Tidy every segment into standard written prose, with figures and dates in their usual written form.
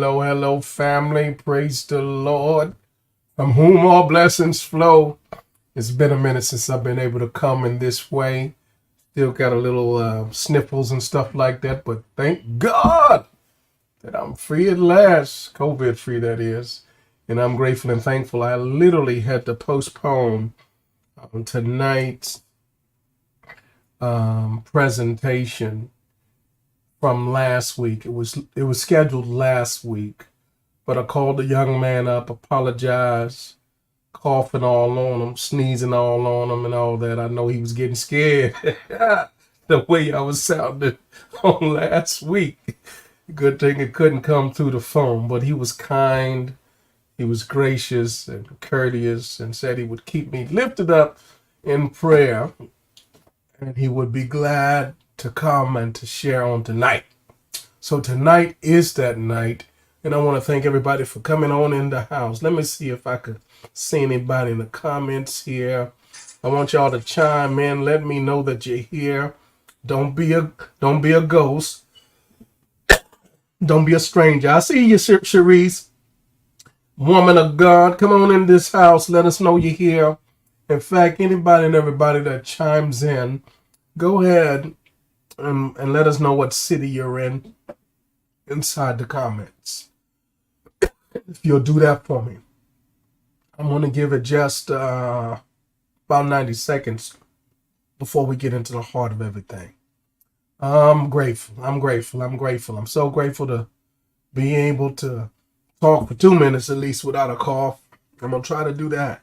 hello, family. Praise the Lord, from whom all blessings flow. It's been a minute since I've been able to come in this way. Still got a little sniffles and stuff like that, but thank God that I'm free at last. COVID free, that is. And I'm grateful and thankful. I literally had to postpone tonight's presentation from last week. It was scheduled last week, but I called the young man up, apologized, coughing all on him, sneezing all on him, and all that. I know he was getting scared the way I was sounding on last week. Good thing it couldn't come through the phone, but he was kind, he was gracious and courteous, and said he would keep me lifted up in prayer, and he would be glad to come and to share on tonight. So tonight is that night, and I want to thank everybody for coming on in the house. Let me see if I could see anybody in the comments here. I want y'all to chime in. Let me know that you're here. Don't be a ghost. Don't be a stranger. I see you, Cherise. Woman of God, come on in this house. Let us know you're here. In fact, anybody and everybody that chimes in, go ahead and let us know what city you're in inside the comments. If you'll do that for me. I'm going to give it just about 90 seconds before we get into the heart of everything. I'm grateful. I'm so grateful to be able to talk for 2 minutes at least without a cough. I'm going to try to do that.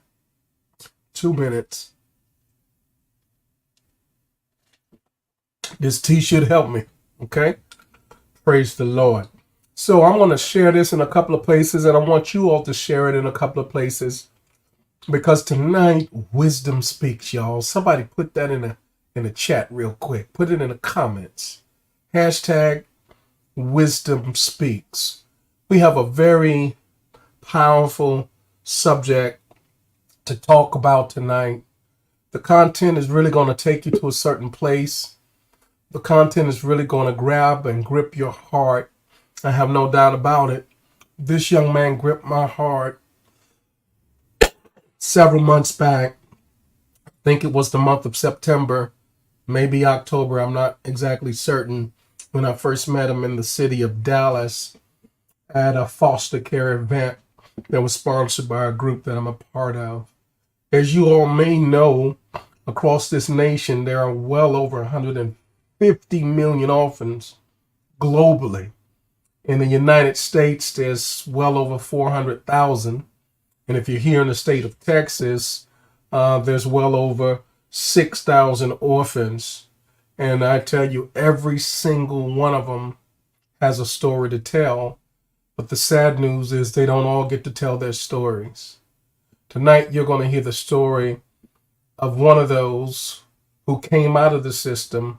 2 minutes. This tea should help me. Okay? Praise the Lord. So I'm going to share this in a couple of places, and I want you all to share it in a couple of places, because tonight wisdom speaks, y'all. Somebody put that in the chat real quick. Put it in the comments. Hashtag wisdom speaks. We have a very powerful subject to talk about tonight. The content is really going to take you to a certain place. The content is really going to grab and grip your heart. I have no doubt about it. This young man gripped my heart several months back. I think it was the month of September, maybe October. I'm not exactly certain. When I first met him in the city of Dallas at a foster care event that was sponsored by a group that I'm a part of. As you all may know, across this nation, there are well over 150 million orphans globally. In the United States, there's well over 400,000. And if you're here in the state of Texas, there's well over 6,000 orphans. And I tell you, every single one of them has a story to tell. But the sad news is they don't all get to tell their stories. Tonight, you're going to hear the story of one of those who came out of the system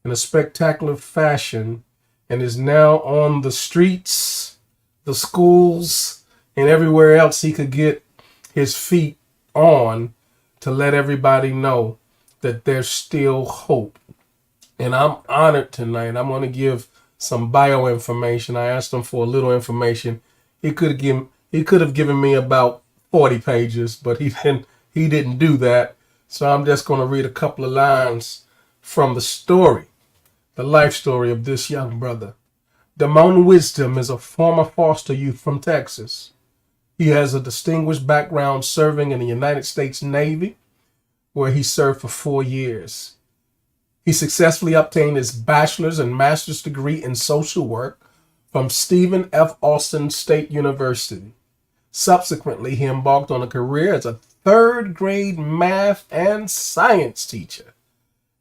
in a spectacular fashion and is now on the streets, the schools, and everywhere else he could get his feet on to let everybody know that there's still hope. And I'm honored tonight. I'm going to give some bio information. I asked him for a little information. He could have given me about 40 pages, but he didn't do that. So I'm just going to read a couple of lines from the story, the life story of this young brother. Damon Wisdom is a former foster youth from Texas. He has a distinguished background serving in the United States Navy, where he served for 4 years. He successfully obtained his bachelor's and master's degree in social work from Stephen F. Austin State University. Subsequently, he embarked on a career as a third grade math and science teacher,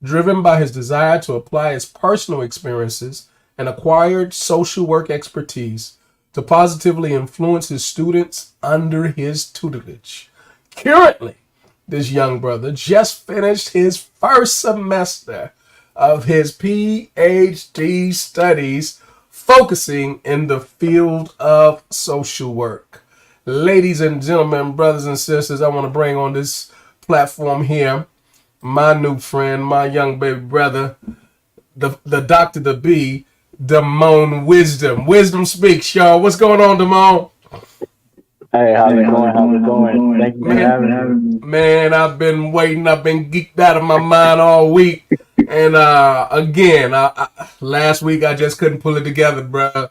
driven by his desire to apply his personal experiences and acquired social work expertise to positively influence his students under his tutelage. Currently, this young brother just finished his first semester of his PhD studies, focusing in the field of social work. Ladies and gentlemen, brothers and sisters, I want to bring on this platform here my new friend, my young baby brother, the Dr. The B, Damone Wisdom. Wisdom speaks, y'all. What's going on, Damone? Hey, how's it going? How's it going? Thank you for having me. Man, I've been waiting. I've been geeked out of my mind all week. And again, last week I just couldn't pull it together, bro.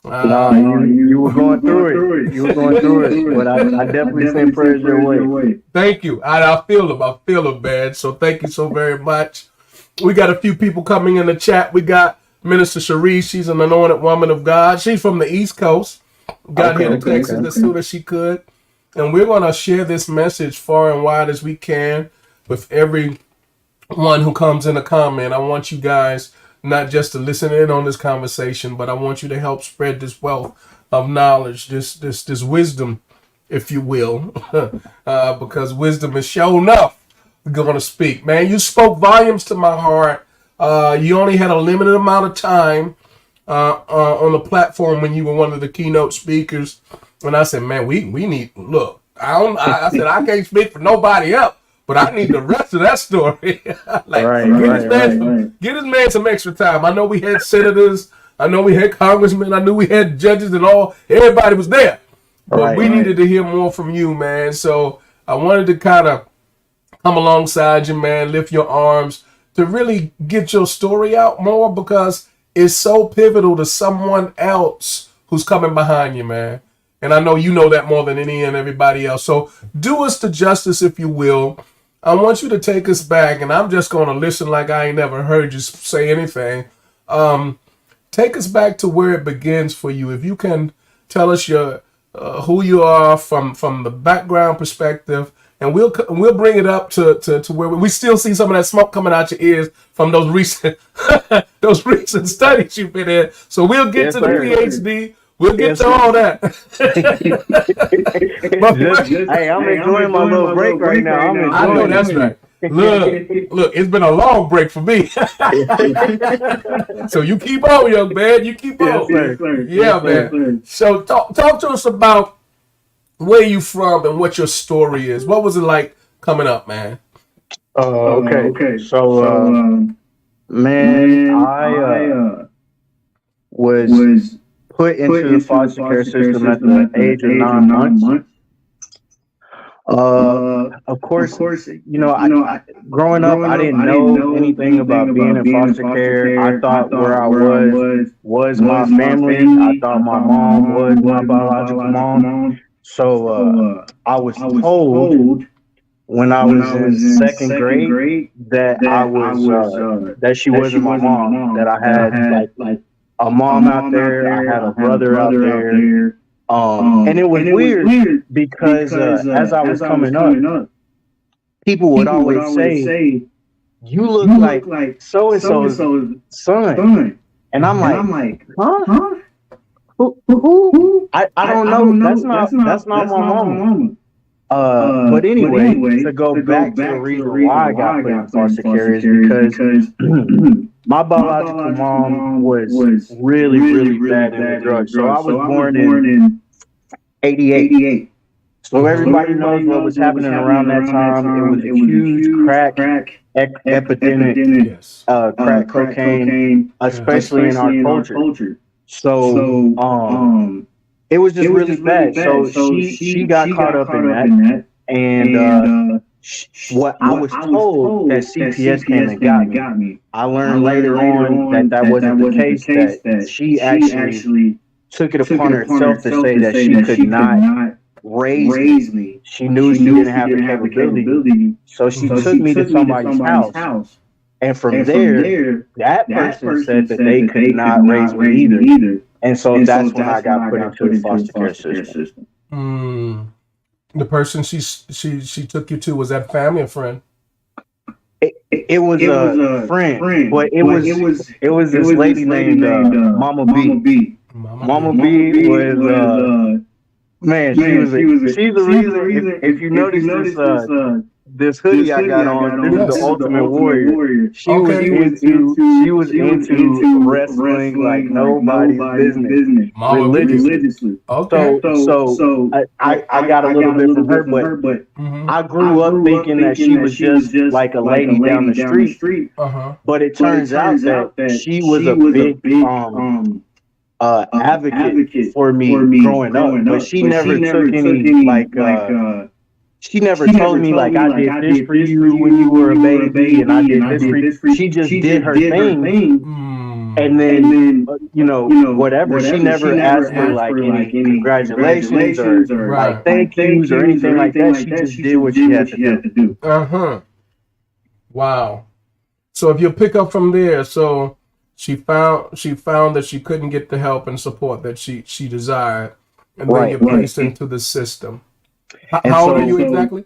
No, you were going through it. You were going through it. But I definitely send prayers your way. Thank you. I feel them. I feel them, man. So thank you so very much. We got a few people coming in the chat. We got Minister Cherie. She's an anointed woman of God. She's from the East Coast. Got here to Texas as soon as she could. And we're going to share this message far and wide as we can with everyone who comes in a comment. I want you guys not just to listen in on this conversation, but I want you to help spread this wealth of knowledge, this wisdom, if you will, because wisdom is sure enough going to speak. Man, you spoke volumes to my heart. You only had a limited amount of time on the platform when you were one of the keynote speakers. And I said, man, we need, look, I said, I can't speak for nobody else, but I need the rest of that story. Get this man some extra time. I know we had senators. I know we had congressmen. I knew we had judges and all. Everybody was there. But we needed to hear more from you, man. So I wanted to kind of come alongside you, man, lift your arms to really get your story out more, because it's so pivotal to someone else who's coming behind you, man. And I know you know that more than any and everybody else. So do us the justice, if you will. I want you to take us back, and I'm just going to listen like I ain't never heard you say anything. Take us back to where it begins for you. If you can tell us your who you are from the background perspective, and we'll bring it up to where we still see some of that smoke coming out your ears from those recent studies you've been in. So we'll get to the PhD. We'll get to all that. Hey, I'm enjoying my little break right now. I know that's right. Look, it's been a long break for me. So you keep on, young man. You keep on. Yeah, man. So talk to us about where you from and what your story is. What was it like coming up, man? Okay. So, man, I was put into the foster care system at the age of 9 months. Of course, you know, growing up, I didn't know anything about being in foster care. I thought where I was my family. I thought my mom was my biological mom. So I was told when I was in second grade that I was that she wasn't my mom. That I had like a mom out there. I had a brother out there. And it was weird because as I was coming up, people would always say, "You look like so and so's son," and I'm like, "Huh? Who? I don't know. That's not my mama." But anyway, to go back to the reason why I got put in foster care is because my biological mom was really bad in the drugs. So I was born in 88. So everybody knows what was happening around that time. It was a huge crack epidemic, crack cocaine, especially in our culture. So it was just really bad. So she got caught up in that, and what I was told that CPS came and got me. I learned later on that wasn't the case. That she actually took it upon herself to say that she could not raise me. She knew she didn't have the capability, so she took me to somebody's house. And from there, that person said that they could not raise me either. And so that's when I got put into the foster care system. The person she took you to, was that family or friend? It was a friend, but it was this lady named Mama B. Mama B was man. She's the reason. If you notice this hoodie I got on. This is Yes. the Ultimate Warrior. She Okay. was into wrestling like nobody's business. Mama Religiously. Okay. So I got a little bit from her, but Mm-hmm. I grew up thinking that she was just like a lady down the street. Uh-huh. But it turns out that she was a big advocate for me growing up. But she never took any she never told me like I did this for you when you were a baby and I did this for you. She just did her thing. Mm. And then whatever. She never asked for like any congratulations or Right. like thank yous or anything like that. She just did what she had to do. Uh-huh. Wow. So if you pick up from there, so she found that she couldn't get the help and support that she desired, and then you're placed into the system. How old are you exactly?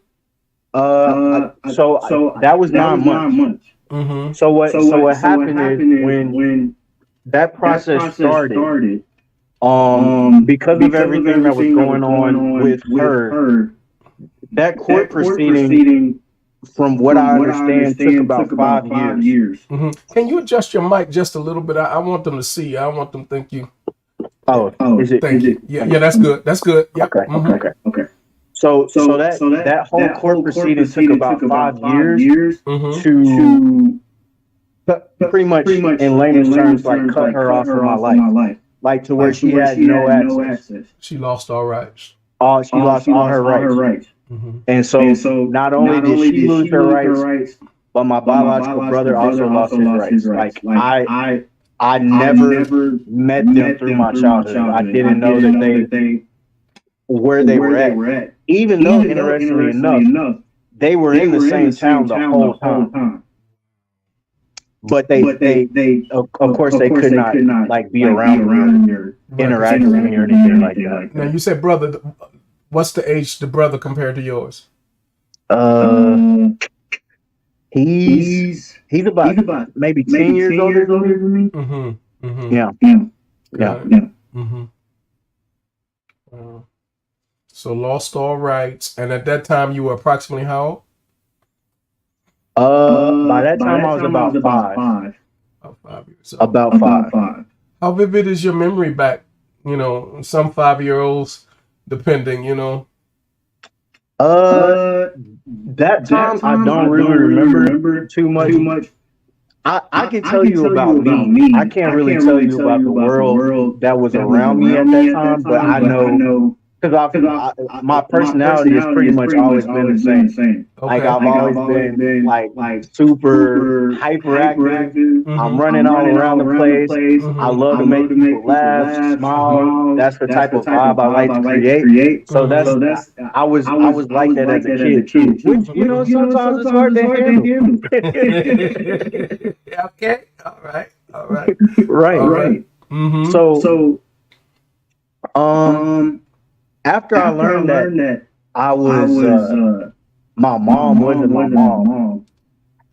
So that was 9 months. Mm-hmm. So what happened is when that process started, because of everything that was going on with her, that court proceeding, from what I understand, took about 5 years. Mm-hmm. Can you adjust your mic just a little bit? I want them to see you. I want them to think you. Oh, is it? Thank you. Yeah, that's good. That's good. Yeah. Okay. Mm-hmm. Okay. So that whole court proceeding took about 5 years Mm-hmm. to pretty much in layman's terms like cut her off from my life, like to where she had no access. She lost all rights. She lost all her rights. Mm-hmm. And so not only did she lose her rights, but my biological brother also lost his rights. Like I never met them through my childhood. I didn't know that where they were at. Even though, interestingly enough, they were in the same town the whole time. But they of course they could not like be around me or interact with me or anything like that. Now you said brother. What's the age the brother compared to yours? He's about maybe 10 years older than me. Mm-hmm. Mm-hmm. Yeah. Mm-hmm. So lost all rights, and at that time you were approximately how old? By that time I was about 5. About 5 years old. About 5. How vivid is your memory back? Some 5-year-olds, depending. That time I don't really remember too much. I can tell you about me. I can't really tell you about the world that was around me at that time, but I know because my personality has pretty much always been the same. Okay. Like I've always been like super hyperactive. Mm-hmm. I'm running all around the place. Mm-hmm. I love to make people laugh, smile. That's the type of vibe I like to create. So that's I was like that as a kid too. Which sometimes it's hard to handle. Okay. All right. Right. Mm-hmm. So after I learned that I was my mom wasn't my mom,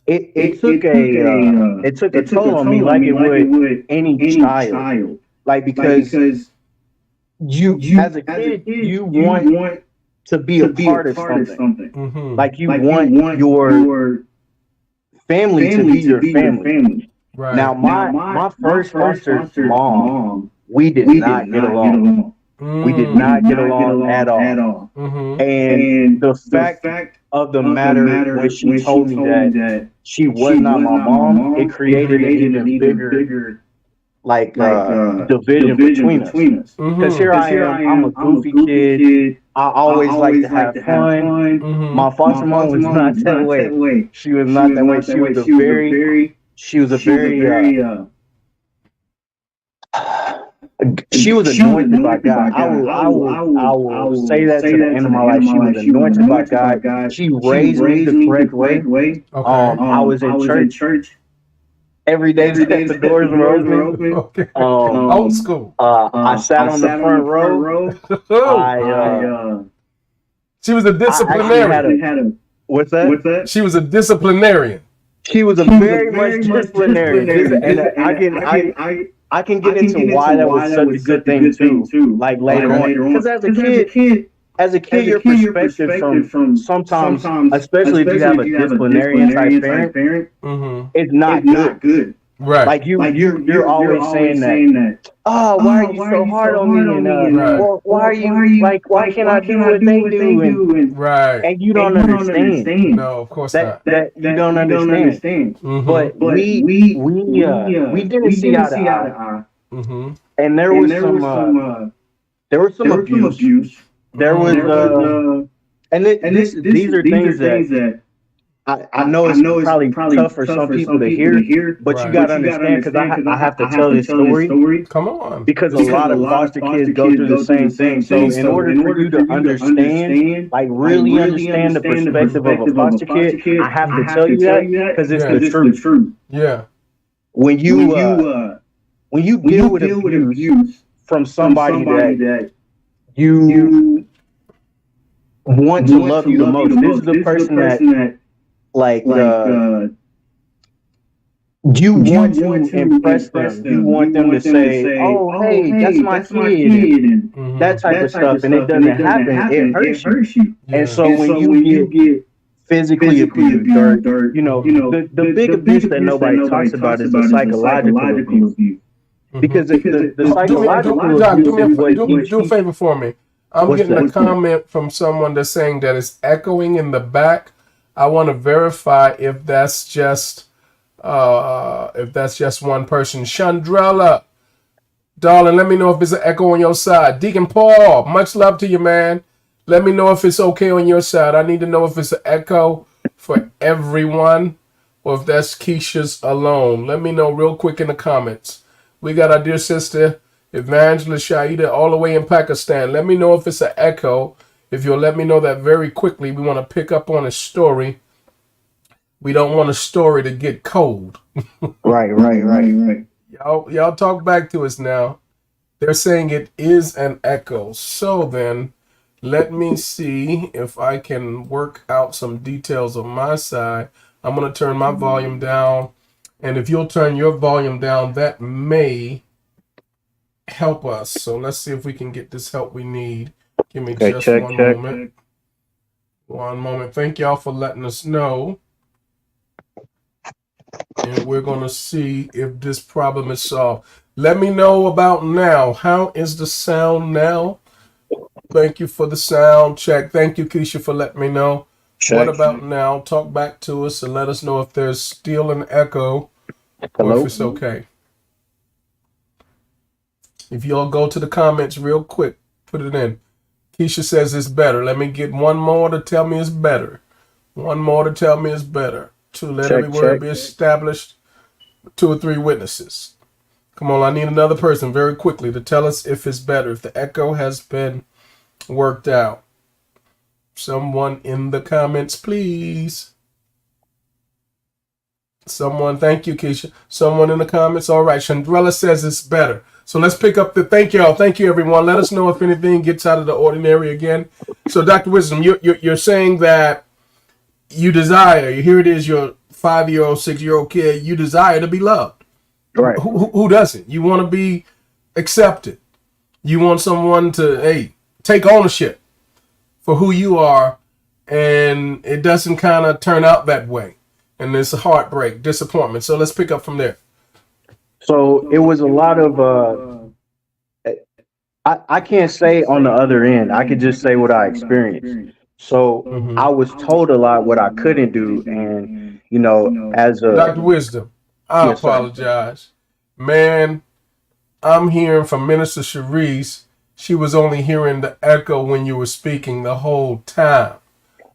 it took a toll on me like it would any child. Like because you as a kid you want to be a part of something. Mm-hmm. Like you want your family to be your family. Right. Now my first foster mom, we did not get along. We did not get along at all. Mm-hmm. And the fact of the matter when she told me that she was not my mom, it created an even bigger division between us. Because here I am, I'm a goofy kid. I always like to have fun. Mm-hmm. My foster mom was not that way. She was not that way. She was anointed by God. I will say that to the end of my life. She was anointed by God. She raised me the correct way. Okay. I was in church every day that the doors were open. Okay. Old school. I sat on the front row. She was a disciplinarian. What's that? She was a disciplinarian. She was a very much disciplinarian. And I can get into why that was such a good thing too. Like later on, because as a kid, as a kid, your perspective from sometimes, especially if you have a disciplinarian type parent, Mm-hmm. it's not good. Right. Like you're always saying that. Oh, why are you so hard on me? And Right. well, why are you like? Why can't I do what they do? Right. And you don't understand No, of course not. that you don't understand. Mm-hmm. But we didn't see eye to eye, Mm-hmm. and there was some abuse. There was these are things that I know it's probably tough for some people to hear, but you Right. got to understand because I have to tell this story Come on. because a lot of foster kids go through the same thing. So in order for you to understand, like really understand the perspective of a foster kid, I have to tell you that because it's Yeah. the truth. Yeah. When you deal with abuse from somebody that you want to love you the most, this is the person that like you want to impress them. You want them to say, "Oh, hey, that's my kid," and Mm-hmm. that type of stuff, and it doesn't happen. It hurts you. Yeah. And so when you get physically abused, or the big abuse that nobody talks about is the psychological abuse, Mhm. because the Do psychological Doc, abuse is what do a favor for me. I'm What's getting a that? comment from someone that's saying that it's echoing in the back. I want to verify if that's just one person. Chandrella, darling, let me know if it's an echo on your side. Deacon Paul, much love to you, man. Let me know if it's okay on your side. I need to know if it's an echo for everyone or if that's Keisha's alone. Let me know real quick in the comments. We got our dear sister Evangelist Shaida all the way in Pakistan. Let me know if it's an echo. If you'll let me know that very quickly, we want to pick up on a story. We don't want a story to get cold. Right. Y'all talk back to us now. They're saying it is an echo. So then, let me see if I can work out some details on my side. I'm going to turn my volume down. And if you'll turn your volume down, that may help us. So let's see if we can get this help we need. Give me Okay, just check. moment. One moment. Thank y'all for letting us know. And we're going to see if this problem is solved. Let me know about now. How is the sound now? Thank you for the sound check. Thank you, Keisha, for letting me know. Check. What about now? Talk back to us and let us know if there's still an echo or Hello? if it's okay. If y'all go to the comments real quick, put it in. Keisha says it's better. Let me get one more to tell me it's better. One more to tell me it's better. To let every word be established. 2 or 3 witnesses. Come on, I need another person very quickly to tell us if it's better, if the echo has been worked out. Someone in the comments, please. Someone, thank you, Keisha. Someone in the comments. All right, Chandrella says it's better. So let's pick up the, thank y'all. Thank you, everyone. Let us know if anything gets out of the ordinary again. So, Dr. Wisdom, you're saying that you desire, here it is, your 5-year-old, 6-year-old kid, you desire to be loved. Right. Who doesn't? You want to be accepted. You want someone to, hey, take ownership for who you are, and it doesn't kind of turn out that way. And there's a heartbreak, disappointment. So let's pick up from there. So it was a lot of I can't say on the other end. I could just say what I experienced. So I was told a lot what I couldn't do, and as a Dr. Wisdom, I Yes, sir. apologize. Man, I'm hearing from Minister Sharice. She was only hearing the echo when you were speaking the whole time.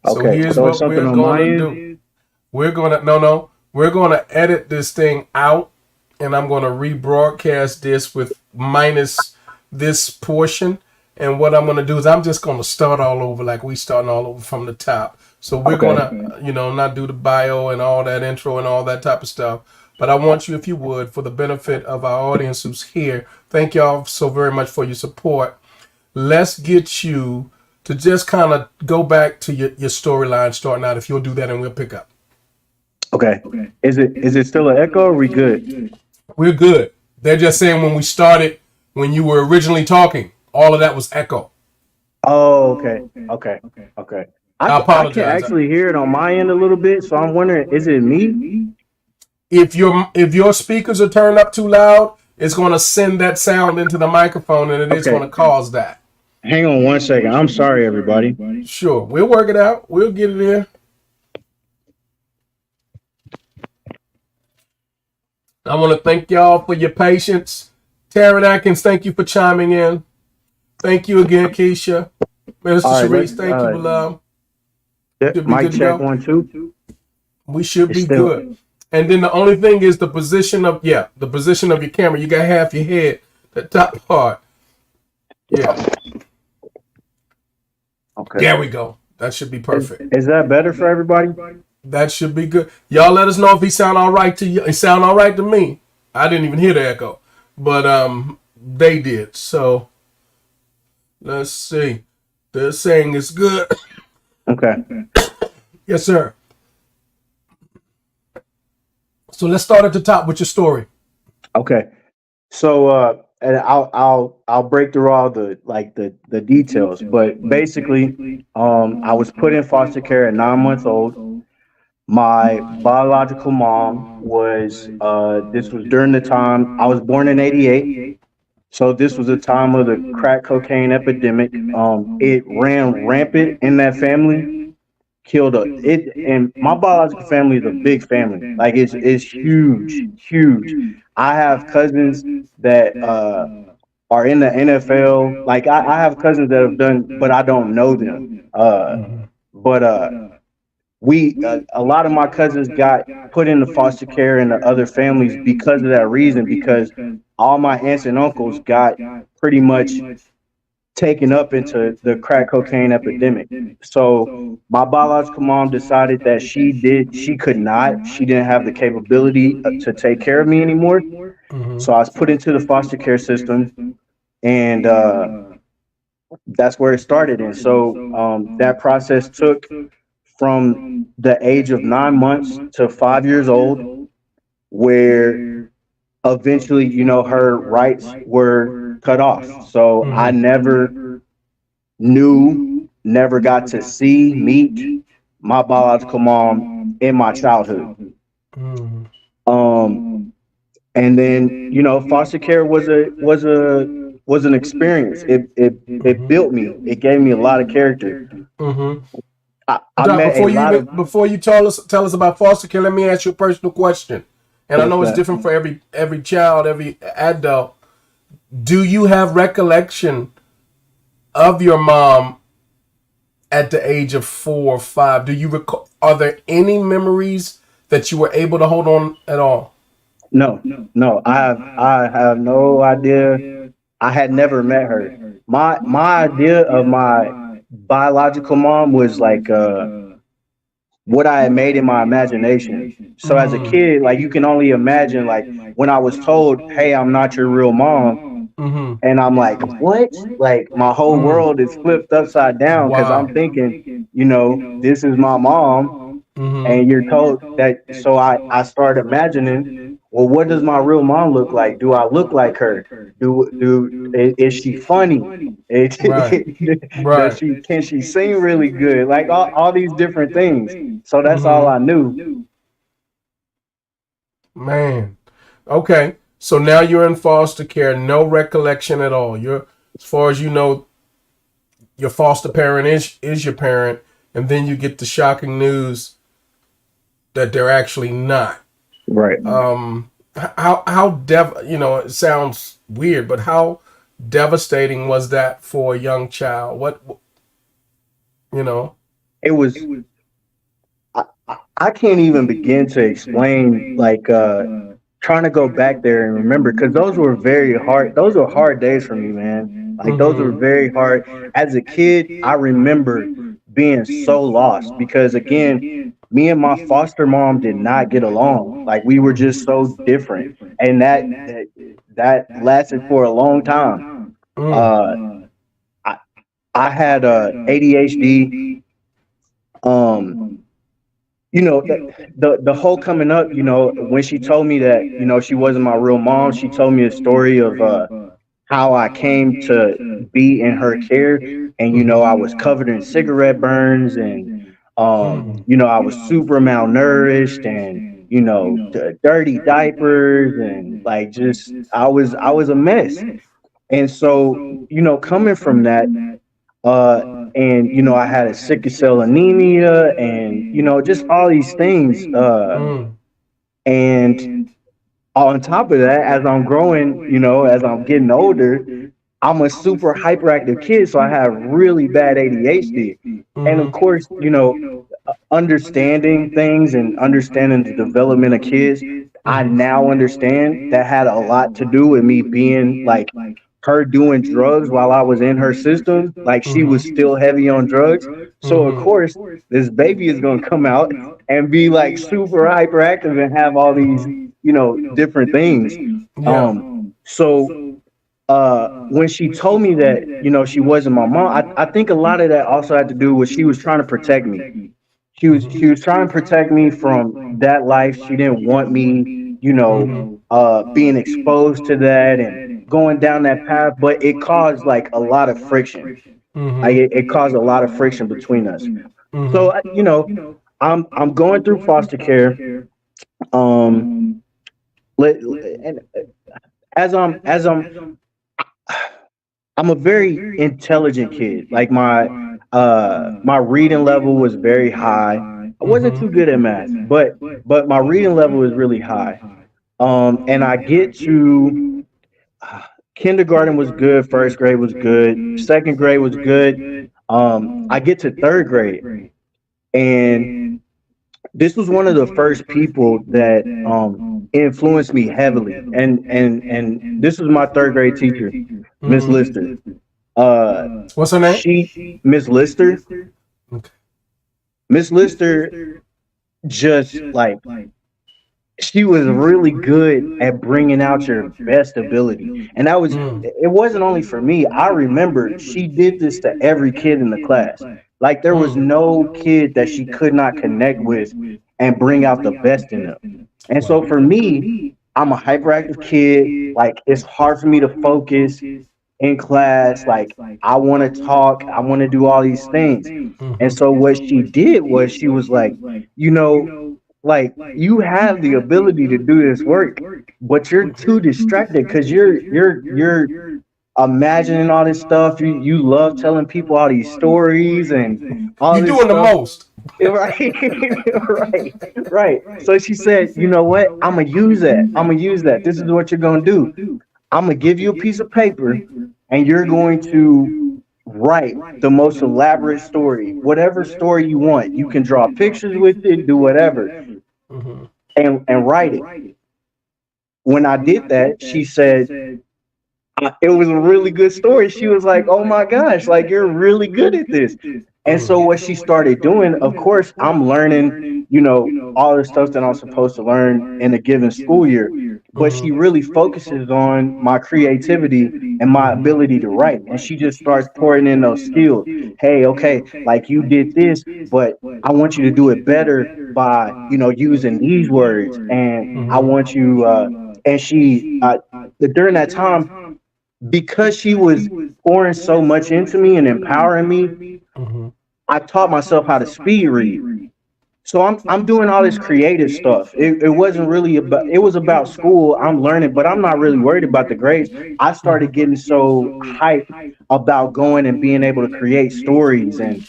So Okay, here's so what it's something we're on my going to end? do. We're going to, we're going to edit this thing out, and I'm going to rebroadcast this with minus this portion. And what I'm going to do is I'm just going to start all over like we starting all over from the top. So we're Okay. going to, not do the bio and all that intro and all that type of stuff. But I want you, if you would, for the benefit of our audience who's here, thank y'all so very much for your support. Let's get you to just kind of go back to your storyline starting out, if you'll do that, and we'll pick up. Okay. Is it still an echo? Or are we good? We're good. They're just saying when we started, when you were originally talking, all of that was echo. Oh, okay, okay, okay. I I can apologize. actually hear it on my end a little bit, so I'm wondering, is it me? If your speakers are turned up too loud, it's going to send that sound into the microphone, and it is going Okay, to cause that. hang on one second. I'm sorry, everybody. Sure, we'll work it out. We'll get it in. I want to thank y'all for your patience. Taryn Atkins, thank you for chiming in. Thank you again, Keisha. Minister All right, Sharice, thank you, beloved. Should be mic good to check go. 1 2. We should It's be still good. And then the only thing is the position of your camera. You got half your head, the top part. Yeah. okay. There we go. That should be perfect. Is that better for everybody? That should be good. Y'all let us know if he sound all right to you. It sound all right to me. I didn't even hear the echo. But they did. So let's see. They're saying it's good. Okay. Yes, sir. So let's start at the top with your story. Okay. So and I'll break through all the details, but basically I was put in foster care at 9 months old. My biological mom was this was during the time I was born in 88. So this was a time of the crack cocaine epidemic. It ran rampant in that family, killed a it, and my biological family is a big family. Like it's huge, huge. I have cousins that are in the NFL. Like I have cousins that have done, but I don't know them. But we a lot of my cousins got put into foster care and the other families because of that reason, because all my aunts and uncles got pretty much taken up into the crack cocaine epidemic. So my biological mom decided that she could not, she didn't have the capability to take care of me anymore. So I was put into the foster care system, and that's where it started. And so that process took from the age of 9 months to 5 years old, where eventually, her rights were cut off. So I never knew, never got to see, meet my biological mom in my childhood. Um, and then, foster care was an experience. It built me. It gave me a lot of character. I Doc, met a lot of before you tell us about foster care, let me ask you a personal question. And I what's know it's that? different for every child, every adult. Do you have recollection of your mom at the age of 4 or 5? Do you recall? Are there any memories that you were able to hold on at all? No, no. I have no idea. I had never met her. My idea of my biological mom was like what I had made in my imagination. So as a kid, like you can only imagine, like when I was told, "Hey, I'm not your real mom," and I'm like, "What?" Like my whole world is flipped upside down because I'm thinking, this is my mom, and you're told that. So I started imagining, well, what does my real mom look like? Do I look like her? Is she funny? Does Right. she can she sing really good? Like all these different things. So that's all I knew. Man. Okay. So now you're in foster care, no recollection at all. You're, as far as you know, your foster parent is your parent, and then you get the shocking news that they're actually not. Right. It sounds weird, but how devastating was that for a young child? What you know? It was. I can't even begin to explain, like trying to go back there and remember, because those were very hard. Those were hard days for me, man. Like those were very hard. As a kid, I remember being so lost because, again, me and my foster mom did not get along. Like we were just so different, and that lasted for a long time. Uh, I I had ADHD. Um, the whole coming up, when she told me that, she wasn't my real mom, she told me a story of how I came to be in her care. And, I was covered in cigarette burns and, Mm. I was super malnourished and, dirty diapers and like just, I was a mess. And so, coming from that, uh, and, I had a sickle cell anemia and, just all these things. Mm. And on top of that, as I'm growing, as I'm getting older, I'm a super hyperactive kid, so I have really bad ADHD. And of Mm-hmm. course, understanding things and understanding the development of kids, I Mm-hmm. now understand that had a lot to do with me being like her doing drugs while I was in her system. Like she was still heavy on drugs. So of Mm-hmm. course, this baby is gonna come out and be like super hyperactive and have all these, different things. Yeah. So when she told me that, she wasn't my mom, I think a lot of that also had to do with she was trying to protect me. She was trying to protect me from that life. She didn't want me, being exposed to that and going down that path, but it caused like a lot of friction. Like Mm-hmm. it caused a lot of friction between us. So Mm-hmm. I'm going through foster care. Um, and as I'm a very intelligent kid. Like my reading level was very high. I wasn't too good at math, but my reading level was really high. And I get to kindergarten was good, first grade was good, second grade was good. I get to third grade, and this was one of the first people that influenced me heavily. And this was my third grade teacher, Miss Mm-hmm. Lister. Uh, What's her name? Miss Lister, Okay. Miss Lister, just like she was really good at bringing out your best ability, and that was Mm. it. Wasn't only for me. I remember she did this to every kid in the class. Like there was Mm. no kid that she could not connect with and bring out the best in them. And so Wow. for me, I'm a hyperactive kid. Like it's hard for me to focus in class. Like I want to talk, I want to do all these things. And so Mm-hmm. what she did was she was like, you know, like you have the ability to do this work, but you're too distracted because you're imagining all this stuff. You love telling people all these stories and all You this doing the stuff. most. Right, right, right. So she said, you know what? I'm gonna use that. I'm gonna use that. This is what you're gonna do. I'm gonna give you a piece of paper, and you're going to write the most elaborate story, whatever story you want. You can draw pictures with it, do whatever, Mm-hmm. and write it. When I did that, she said it was a really good story. She was like, "Oh my gosh, like you're really good at this." And so what she started doing, of course, I'm learning, all the stuff that I'm supposed to learn in a given school year. But she Mm-hmm. really focuses on my creativity and my ability to write. And she just starts pouring in those skills. Hey, okay, like you did this, but I want you to do it better by, using these words. And I want you, and she, during that time, because she was pouring so much into me and empowering me, Mm-hmm. I taught myself how to speed read. So I'm doing all this creative stuff. It wasn't really about it was about school. I'm learning, but I'm not really worried about the grades. I started getting so hyped about going and being able to create stories and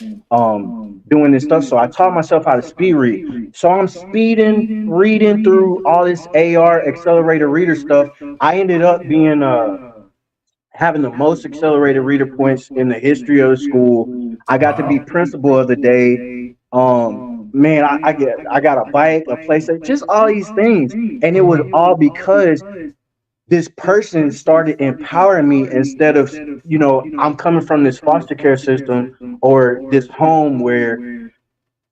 doing this stuff. So I taught myself how to speed read. So I'm speeding, reading through all this AR accelerated reader stuff. I ended up being having the most accelerated reader points in the history of the school. I got to be Wow. principal of the day. Man, I got a bike, a PlayStation, just all these things, and it was all because this person started empowering me instead of I'm coming from this foster care system or this home where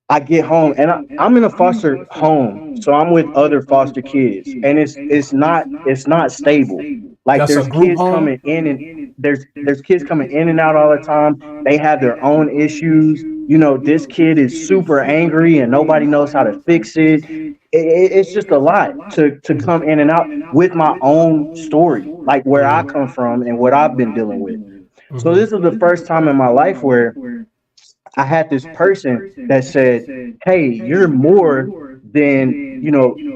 I get home and I'm in a foster home, so I'm with other foster kids, and it's not stable. Like That's a there's group kids home. coming in and there's kids coming in and out all the time. They have their own issues. this kid is super angry and nobody knows how to fix it. It's just a lot to come in and out with my own story, like where I come from and what I've been dealing with. So Mm-hmm. this is the first time in my life where I had this person that said, "Hey, you're more than,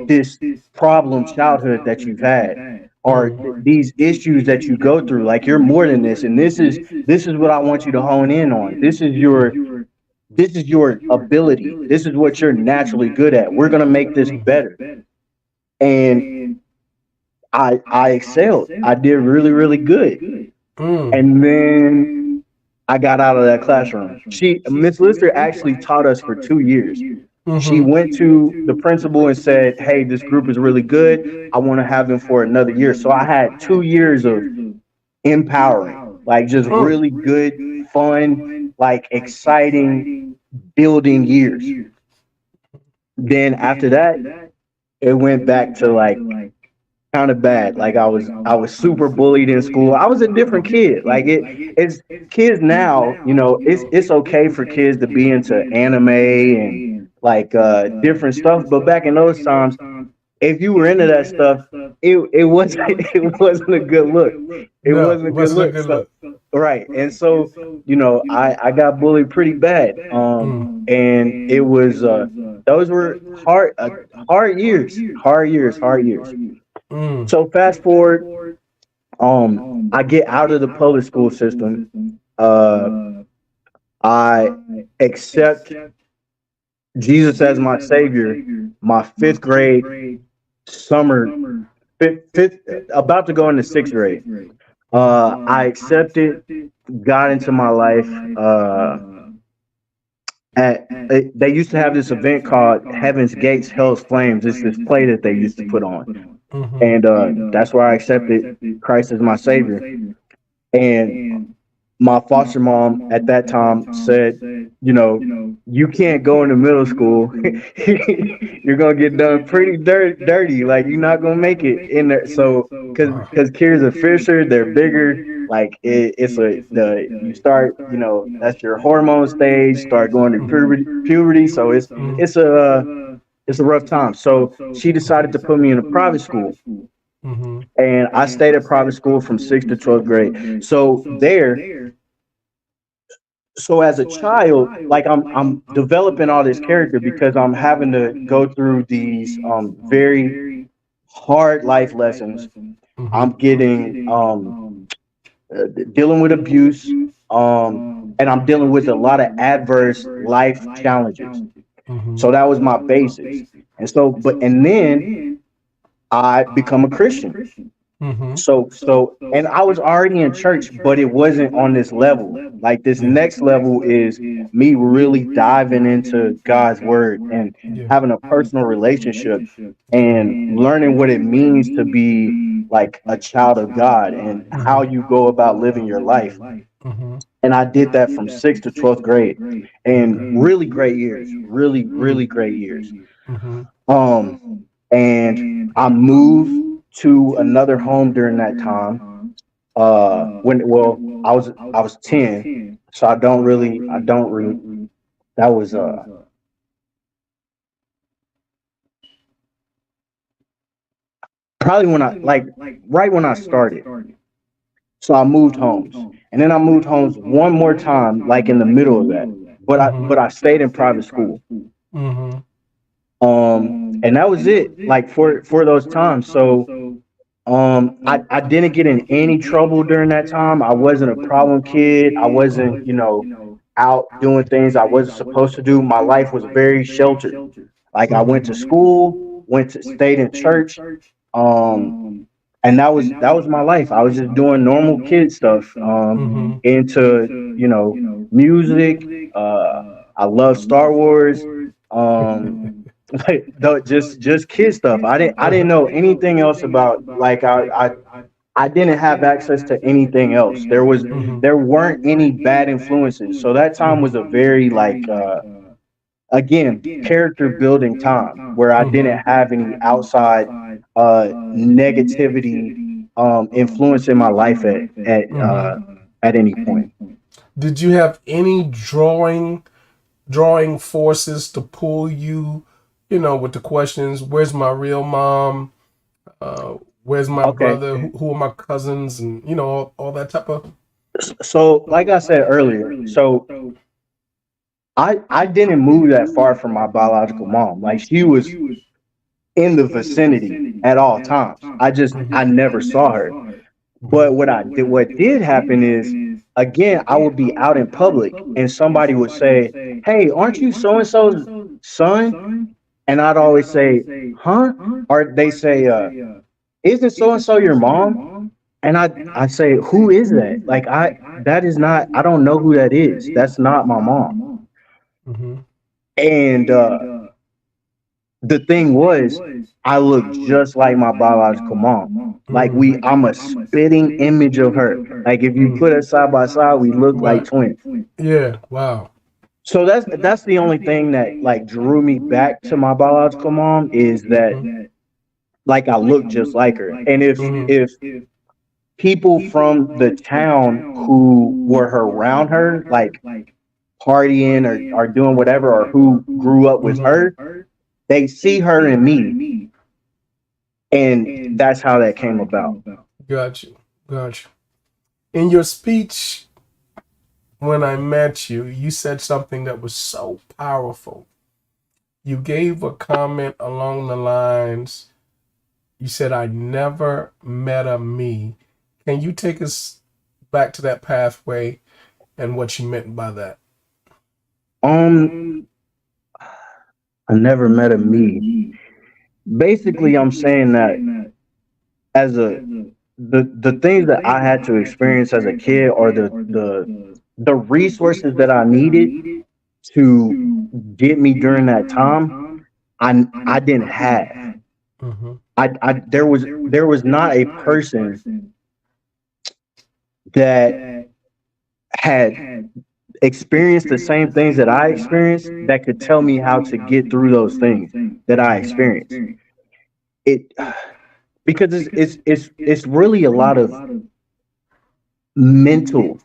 this problem childhood that you've had, or these issues that you go through. Like, you're more than this, and this is what I want you to hone in on. This is your ability. This is what you're naturally good at. We're gonna make this better." And I excelled. I did really, really good. Mm. And then I got out of that classroom. Miss Lister actually taught us for 2 years. She Mm-hmm. went to the principal and said, "Hey, this group is really good. I want to have them for another year." So I had 2 years of empowering, like just Mm. really good, fun, like exciting building years. Then after that, it went back to like kind of bad. Like I was super bullied in school. I was a different kid. Like it's kids now, it's okay for kids to be into anime and like different stuff. But back in those times, if you were into that stuff, it wasn't it wasn't a good look. It No, wasn't a it good wasn't a look. good So look. right. And so, I got bullied pretty bad. Mm. And it was those were hard years, hard years, hard years. Mm. So fast forward, I get out of the public school system. Uh, I accept Jesus as my savior. My fifth grade summer, fifth, about to go into sixth grade. I accepted, got into my life. They used to have this event called Heaven's Gates, Hell's Flames. It's this play that they used to put on, Mm-hmm. and that's where I accepted Christ as my savior. And my foster mom at that time said, you can't go into middle school. You're gonna get done pretty dirty. Like, you're not gonna make it in there. So, Wow. because kids are fisher, they're bigger. Like it's the you start, that's your hormone stage. Start going to puberty. So it's a rough time. So she decided to put me in a private school, Mm-hmm. and I stayed at private school from sixth to 12th grade. So as a child, like I'm developing all this character because I'm having to go through these very hard life lessons. Mm-hmm. I'm getting dealing with abuse, and I'm dealing with a lot of adverse life challenges. Mm-hmm. So that was my basis. And then I become a Christian. Mm-hmm. And I was already in church, but it wasn't on this level. Like, this Yeah. next level is me really diving into God's word and Yeah. having a personal relationship and learning what it means to be like a child of God and how you go about living your life. Mm-hmm. And I did that from sixth to 12th grade, and Okay. really great years, really, really great years. Mm-hmm. Um, and I moved to another home during that time. I was 10, so I don't really that was probably when I like right when I started. So I moved homes, and then I moved homes one more time, like in the middle of that. But I stayed in private school. Mm-hmm. And that was it, like for those times. So I didn't get in any trouble during that time. I wasn't a problem kid. I wasn't, out doing things I wasn't supposed to do. My life was very sheltered. Like, I went to school, stayed in church, um, and that was my life. I was just doing normal kid stuff, Mm-hmm. into, music. I love Star Wars. Um, like, just kid stuff. I didn't know anything else about, like, I didn't have access to anything else. There weren't any bad influences. So that time was a very, like, again, character building time where I didn't have any outside negativity influence in my life at any point. Did you have any drawing drawing forces to pull you, with the questions, where's my real mom? Where's my Okay. brother? Who are my cousins? And, all that type of. So, like I said earlier, so I didn't move that far from my biological mom. Like she was in the vicinity at all times. I never saw her. But what did happen is, again, I would be out in public and somebody would say, "Hey, aren't you so and so's son?" And I'd always say, "Huh?" Or they say, "Isn't so and so your mom?" And I say, "Who is that?" Like that is not. I don't know who that is. That's not my mom. Mm-hmm. And the thing was, I look just like my biological mom. Like I'm a spitting image of her. Like if you put us side by side, we look like Right. twins. Yeah. Wow. So that's the only thing that like drew me back to my biological mom is that like I look just like her. And if people from the town who were around her, like partying or doing whatever, or who grew up with her, they see her in me, and that's how that came about. Got you. Got you. In your speech, when I met you, you said something that was so powerful. You gave a comment along the lines, you said, I never met a me. Can you take us back to that pathway and what you meant by that? Um, I never met a me. Basically, I'm saying that as the things that I had to experience as a kid, or the resources that I needed to get me during that time, I didn't have. Mm-hmm. I there was not a person that had experienced the same things that I experienced that could tell me how to get through those things that I experienced. It because it's really a lot of mental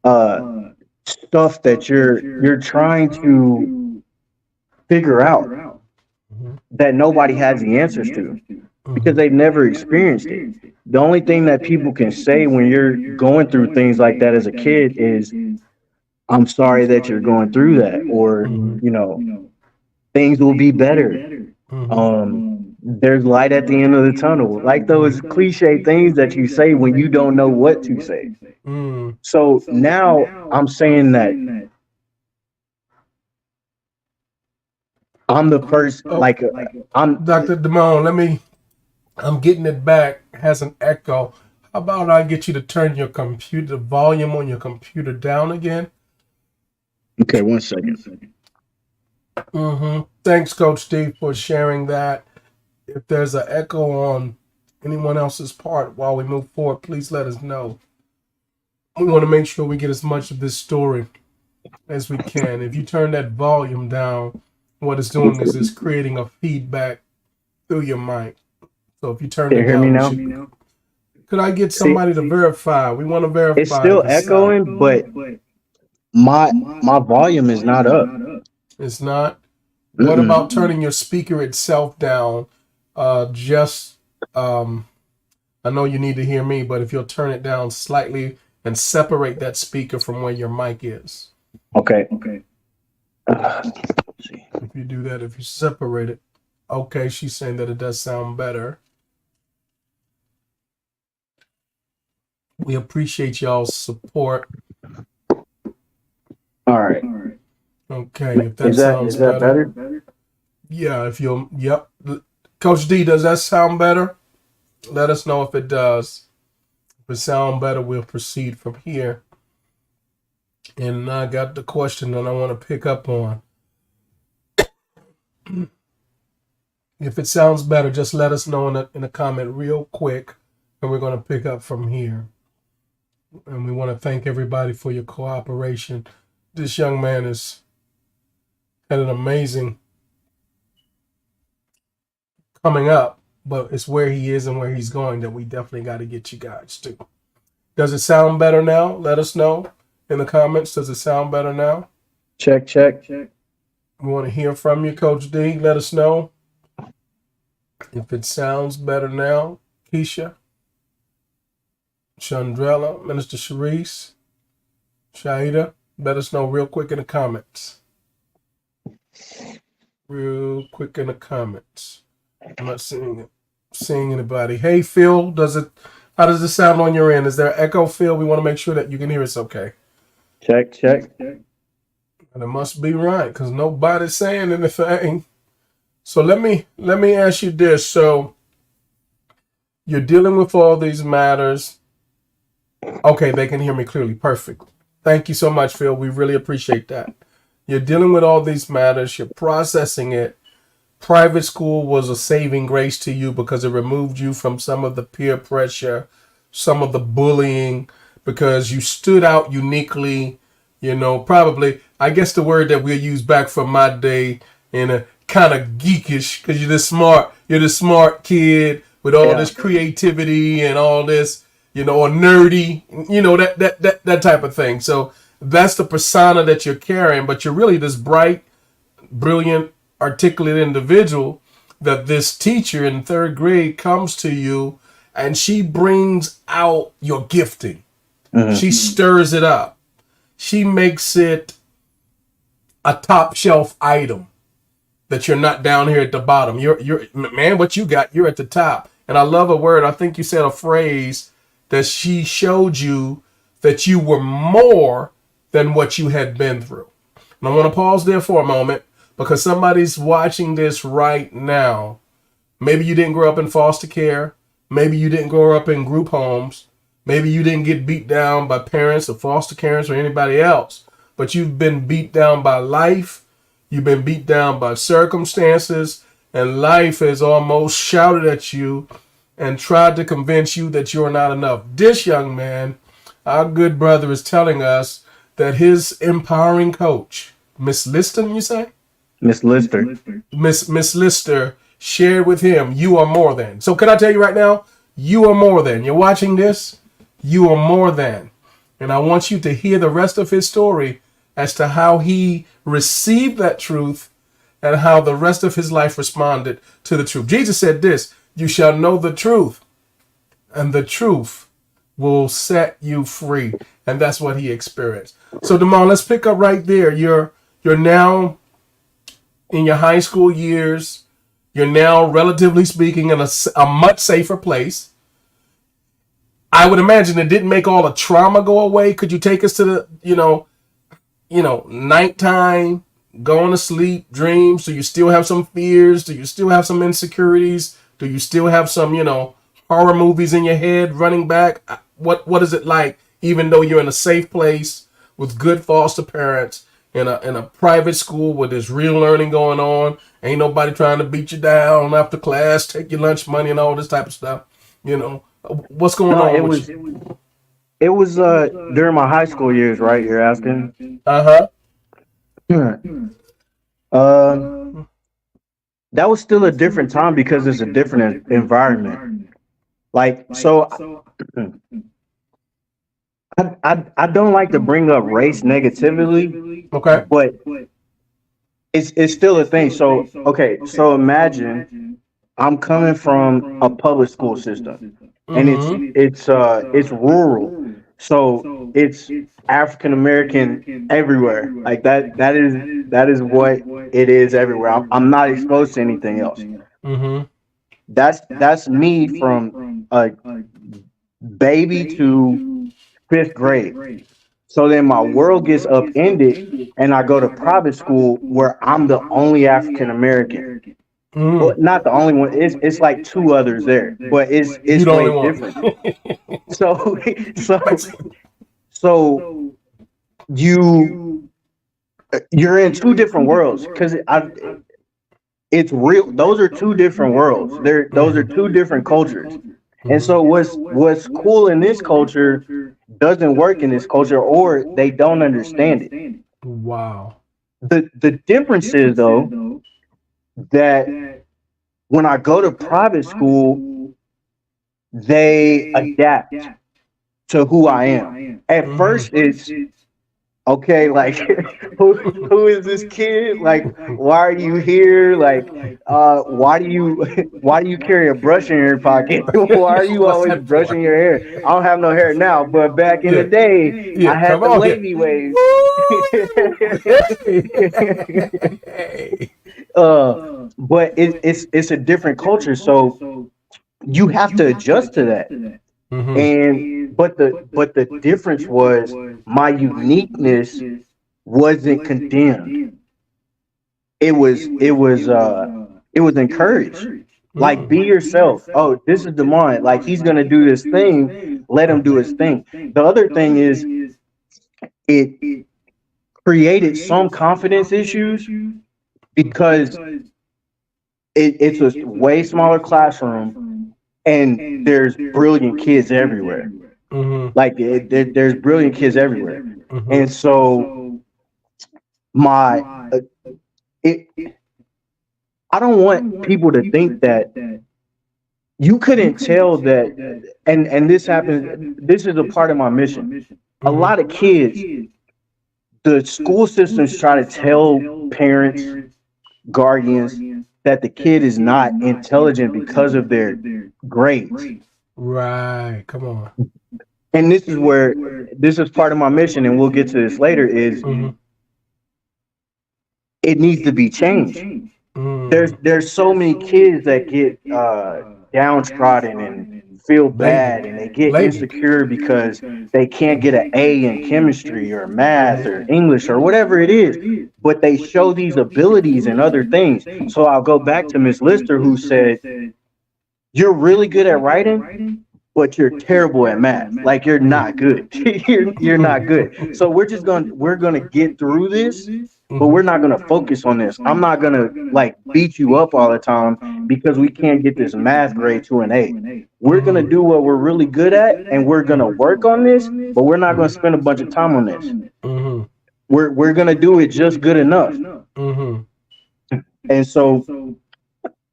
uh stuff that you're trying to figure out Mm-hmm. that nobody has the answers to because Mm-hmm. they've never experienced it. The only thing that people can say when you're going through things like that as a kid is, "I'm sorry that you're going through that," or, Mm-hmm. "Things will be better." Mm-hmm. There's light at the end of the tunnel. Like those cliche things that you say when you don't know what to say. Mm. So now I'm saying that I'm the first, Oh, like, I'm Dr. Damone, I'm getting it back, has an echo. How about I get you to turn your computer, the volume on your computer down again? okay. 1 second. Mm-hmm. Thanks, Coach Steve, for sharing that. If there's an echo on anyone else's part while we move forward, please let us know. We want to make sure we get as much of this story as we can. If you turn that volume down, what it's doing is it's creating a feedback through your mic. So if you turn Can you it hear me down, we now? should. Could I get See, somebody to verify? We want to it's verify still if it's echoing, but my volume is not up. it's not. What Mm-mm. about turning your speaker itself down? Just I know you need to hear me, but if you'll turn it down slightly and separate that speaker from where your mic is. Okay. Let's see. If you do that, if you separate it, okay, she's saying that it does sound better. We appreciate y'all's support. All right. Okay, if that Is that sounds is that better. better? Yeah, if you'll, yep. Coach D, does that sound better? Let us know if it does. If it sounds better, we'll proceed from here. And I got the question that I want to pick up on. If it sounds better, just let us know in a comment real quick, and we're going to pick up from here. And we want to thank everybody for your cooperation. This young man has had an amazing coming up, but it's where he is and where he's going that we definitely got to get you guys to. Does it sound better now? Let us know in the comments. Does it sound better now? Check, check. We want to hear from you, Coach D. Let us know if it sounds better now. Keisha, Chandrella, Minister Sharice, Shaida, let us know real quick in the comments. Real quick in the comments. I'm not seeing anybody. Hey, Phil, how does it sound on your end? Is there echo, Phil? We want to make sure that you can hear us okay. Check, check. And it must be right because nobody's saying anything. So let me ask you this. So you're dealing with all these matters. Okay, they can hear me clearly. Perfect. Thank you so much, Phil. We really appreciate that. You're dealing with all these matters. You're processing it. Private school was a saving grace to you because it removed you from some of the peer pressure, some of the bullying, because you stood out uniquely. You know, probably, I guess the word that we'll use back from my day in a kind of geekish, because you're the smart kid with all this creativity and all this, you know, or nerdy, you know, that type of thing. So that's the persona that you're carrying, but you're really this bright, brilliant, articulate individual that this teacher in third grade comes to you and she brings out your gifting. Mm-hmm. She stirs it up. She makes it a top shelf item that you're not down here at the bottom. You're man, what you got, you're at the top. And I love a word. I think you said a phrase that she showed you that you were more than what you had been through. And I want to pause there for a moment because somebody's watching this right now. Maybe you didn't grow up in foster care. Maybe you didn't grow up in group homes. Maybe you didn't get beat down by parents or foster parents or anybody else, but you've been beat down by life. You've been beat down by circumstances, and life has almost shouted at you and tried to convince you that you're not enough. This young man, our good brother, is telling us that his empowering coach, Miss Liston, you say? Miss Lister. Miss Lister shared with him, you are more than. So can I tell you right now, you are more than. You're watching this, you are more than. And I want you to hear the rest of his story as to how he received that truth and how the rest of his life responded to the truth. Jesus said this, you shall know the truth, and the truth will set you free. And that's what he experienced. So Damon, let's pick up right there. You're now in your high school years. You're now, relatively speaking, in a much safer place. I would imagine it didn't make all the trauma go away. Could you take us to the, nighttime, going to sleep, dreams? Do you still have some fears? Do you still have some insecurities? Do you still have some, horror movies in your head running back? What is it like, even though you're in a safe place with good foster parents, in a private school where there's real learning going on? Ain't nobody trying to beat you down after class, take your lunch money and all this type of stuff. What's going on? It was during my high school years, right? You're asking? Uh-huh. That was still a different time because it's a different environment. Like, so I don't like to bring up race negatively. Okay. But it's still a thing. So, okay, so imagine I'm coming from a public school system. And it's rural, so it's African American everywhere. Like that is what it is everywhere. I'm not exposed to anything else. Mm-hmm. That's me from a baby to 5th grade. So then my world gets upended, and I go to private school where I'm the only African American. Well, not the only one. It's like 2 others there, but it's way different. So you're in 2 different worlds because it's real. Those are 2 different worlds. Those are 2 different cultures. And so what's cool in this culture doesn't work in this culture, or they don't understand it. Wow. The difference is though that when I go to private school, they adapt to who I am. At first, okay, like who is this kid? Like, why are you here? Like, why do you why do you carry a brush in your pocket? Why are you What's always that for? brushing your hair? I don't have no hair now, but back in the Yeah, day, yeah. I had Come the on here. wavy waves. Woo! Hey, hey. uh, but it's a different culture, so you have to adjust to that. Mm-hmm. And but the difference was my uniqueness wasn't condemned. It was encouraged. Like, be Mm. yourself. Oh, this is Demond. Like, he's gonna do this thing. Let him do his thing. The other thing is, it created some confidence issues because it's a way smaller classroom and there's brilliant kids everywhere. Mm-hmm. Like, there's brilliant kids everywhere, Mm-hmm. and so my it. I don't want people to think that you couldn't tell that, and this happens. This is a part of my mission. A lot of kids, the school systems try to tell parents, guardians, that the kid is not intelligent because of their grades. Right. Come on. And this is part of my mission, and we'll get to this later, is Mm-hmm. it needs to be changed. Mm. There's so many kids that get downtrodden and feel bad, Labeled. and they get Labeled. insecure because they can't get an A in chemistry or math or English or whatever it is, but they show these abilities in other things. So I'll go back to Miss Lister, who said, you're really good at writing, but you're terrible at math. Like, you're not good. You're not good. So we're gonna get through this, but we're not gonna focus on this. I'm not gonna, like, beat you up all the time because we can't get this math grade to an A. We're gonna do what we're really good at, and we're gonna work on this, but we're not gonna spend a bunch of time on this. Mm-hmm. We're gonna do it just good enough. Mm-hmm. And so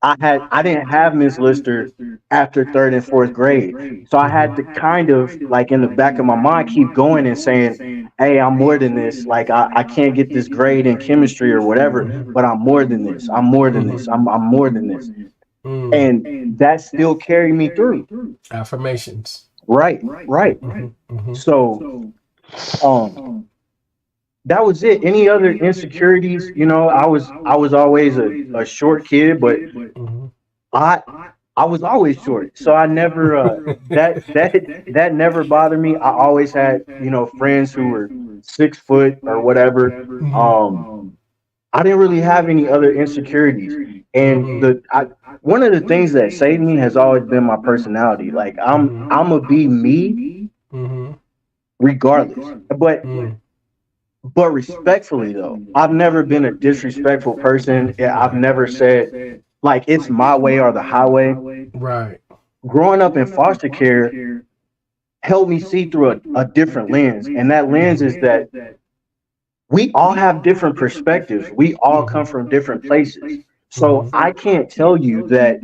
I didn't have Miss Lister after third and fourth grade. So I had to kind of, like, in the back of my mind, keep going and saying, hey, I'm more than this. Like, I can't get this grade in chemistry or whatever, but I'm more than this. I'm more than this. I'm more than this. Mm. And that still carried me through. Affirmations. Right, right. Mm-hmm. Mm-hmm. So that was it. Any other insecurities? I was always a short kid, but Mm-hmm. I I was always short, so I never that never bothered me. I always had, friends who were 6 foot or whatever. Um, I didn't really have any other insecurities, and one of the things that saved me has always been my personality. Like, I'm gonna be me Mm-hmm. regardless, but respectfully though. I've never been a disrespectful person. Yeah, I've never said, like, it's my way or the highway. Right. Growing up in foster care helped me see through a different lens. And that lens is that we all have different perspectives. We all come from different places. So I can't tell you that,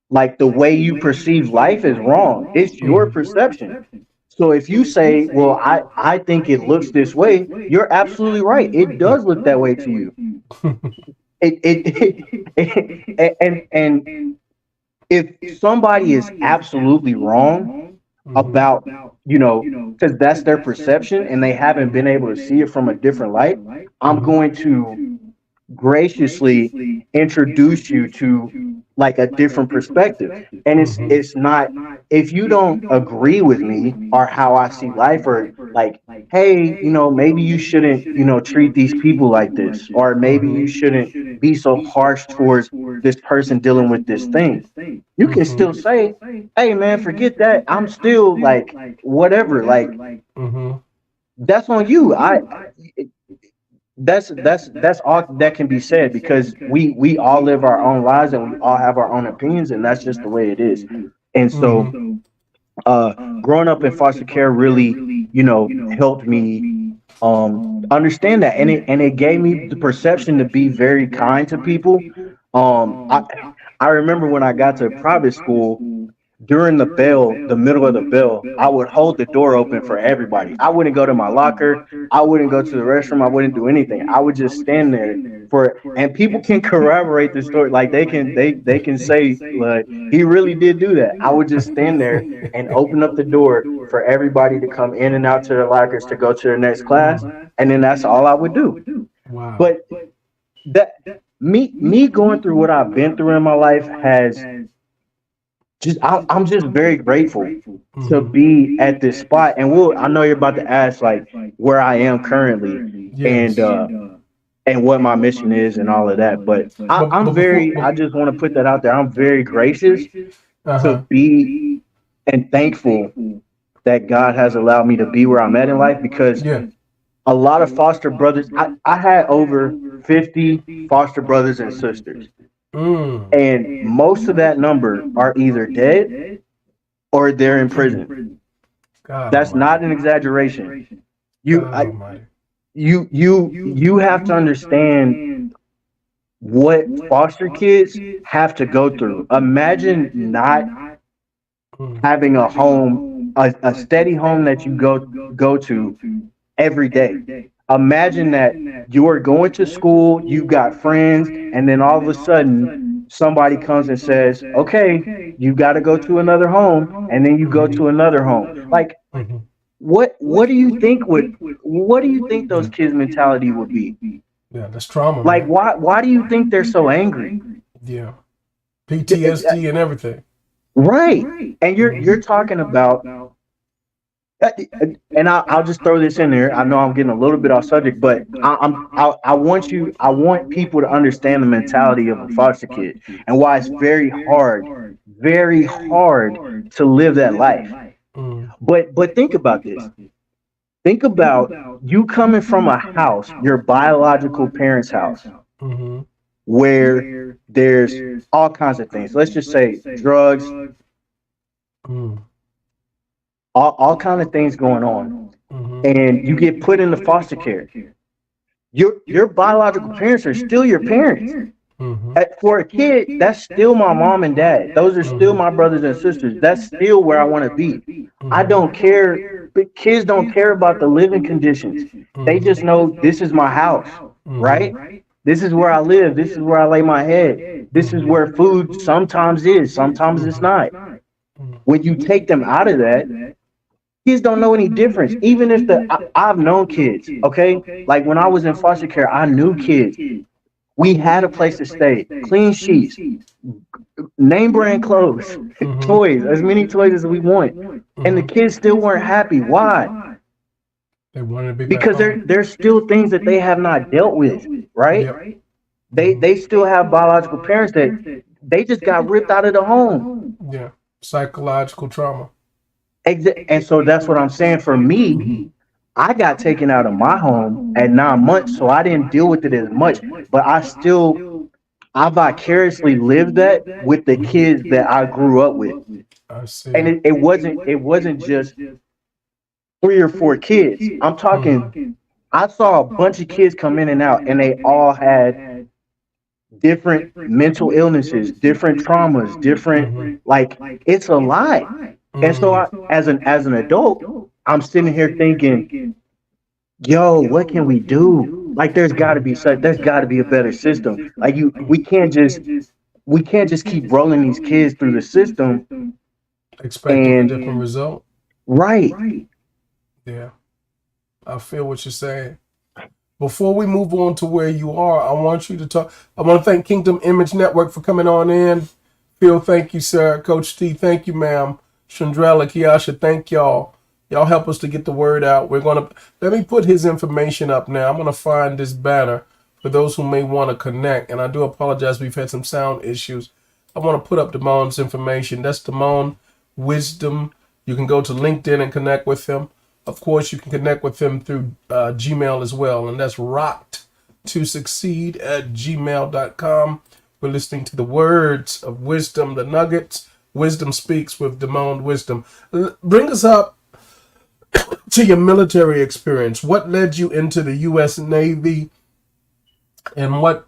like, the way you perceive life is wrong. It's your perception. So if you say, well, I think it looks this way, you're absolutely right. It does look that way to you. And if somebody is absolutely wrong about, because that's their perception and they haven't been able to see it from a different light, I'm going to graciously introduce you to, like, a different perspective. And it's not, if you don't agree with me or how I see life, or, like, hey, maybe you shouldn't, treat these people like this, or maybe you shouldn't be so harsh towards this person dealing with this thing, you can still say, hey man, forget that, I'm still, like, whatever, like, that's on you. That's all that can be said, because we all live our own lives and we all have our own opinions, and that's just the way it is. And so growing up in foster care really, helped me understand that, and it gave me the perception to be very kind to people. I remember when I got to private school, during the middle of the bell, I would hold the door open for everybody. I wouldn't go to my locker. I wouldn't go to the restroom. I wouldn't do anything. I would just stand there and people can corroborate the story. Like they can say like he really did do that. I would just stand there and open up the door for everybody to come in and out to their lockers to go to their next class, and then that's all I would do. Wow. But that me going through what I've been through in my life has I'm just very grateful to be at this spot. And I know you're about to ask like where I am currently Yes. and what my mission is and all of that. But I just want to put that out there. I'm very gracious to be and thankful that God has allowed me to be where I'm at in life, because Yeah. a lot of foster brothers, I had over 50 foster brothers and sisters. And most of that number are either dead or they're in prison. God That's Almighty. not an exaggeration. You God I, Almighty. you have to understand what foster kids have to go through. Imagine not having a home, a steady home that you go to every day. Imagine that you are going to school, you've got friends, and then all of a sudden somebody comes and says, "Okay, you got to go to another home," and then you go to another home. Like, Mhm. what do you think what do you think those kids' mentality would be? Yeah, that's trauma, Like, man. why do you think they're so angry? Yeah. PTSD and everything. Right, and you're talking about. And I'll just throw this in there. I know I'm getting a little bit off subject, but I want people to understand the mentality of a foster kid and why it's very hard to live that life. But think about this. Think about you coming from a house, your biological parents' house, Mm-hmm. where there's all kinds of things. Let's just say drugs, Mm-hmm. all kind of things going on, and you get put into foster care. Your biological parents are still your parents. Mm-hmm. For a kid, that's still my mom and dad. Those are still my brothers and sisters. That's still where I want to be. I don't care. But kids don't care about the living conditions. They just know this is my house, right? This is where I live. This is where I lay my head. This is where food sometimes is, sometimes it's not. When you take them out of that, kids don't know any difference. Even if I've known kids, okay? Like when I was in foster care, I knew kids. We had a place to stay, clean sheets, name brand clothes, toys, as many toys as we want. And the kids still weren't happy. Why? They wanted to be Because there's still things that they have not dealt with, right? Yep. They still have biological parents that they just got ripped out of the home. Yeah. Psychological trauma. And so that's what I'm saying. For me, I got taken out of my home at 9 months, so I didn't deal with it as much. But I vicariously lived that with the kids that I grew up with. I see. And it wasn't just 3 or 4 kids. I'm talking. I saw a bunch of kids come in and out, and they all had different mental illnesses, different traumas, different like it's a lot. And so as an adult, I'm sitting here thinking, yo, what can we do? Like there's got to be a better system. Like we can't just keep rolling these kids through the system. Expecting a different result. Right. Yeah. I feel what you're saying. Before we move on to where you are, I want you to talk. I want to thank Kingdom Image Network for coming on in. Phil, thank you, sir. Coach T, thank you, ma'am. Chandrella, Kiasha, thank y'all. Y'all help us to get the word out. Let me put his information up now. I'm going to find this banner for those who may want to connect. And I do apologize. We've had some sound issues. I want to put up Damon's information. That's Damon Wisdom. You can go to LinkedIn and connect with him. Of course, you can connect with him through Gmail as well. And that's rocked2succeed@gmail.com. We're listening to the words of wisdom, the nuggets. Wisdom Speaks with Damon Wisdom. Bring us up to your military experience. What led you into the U.S. Navy, and what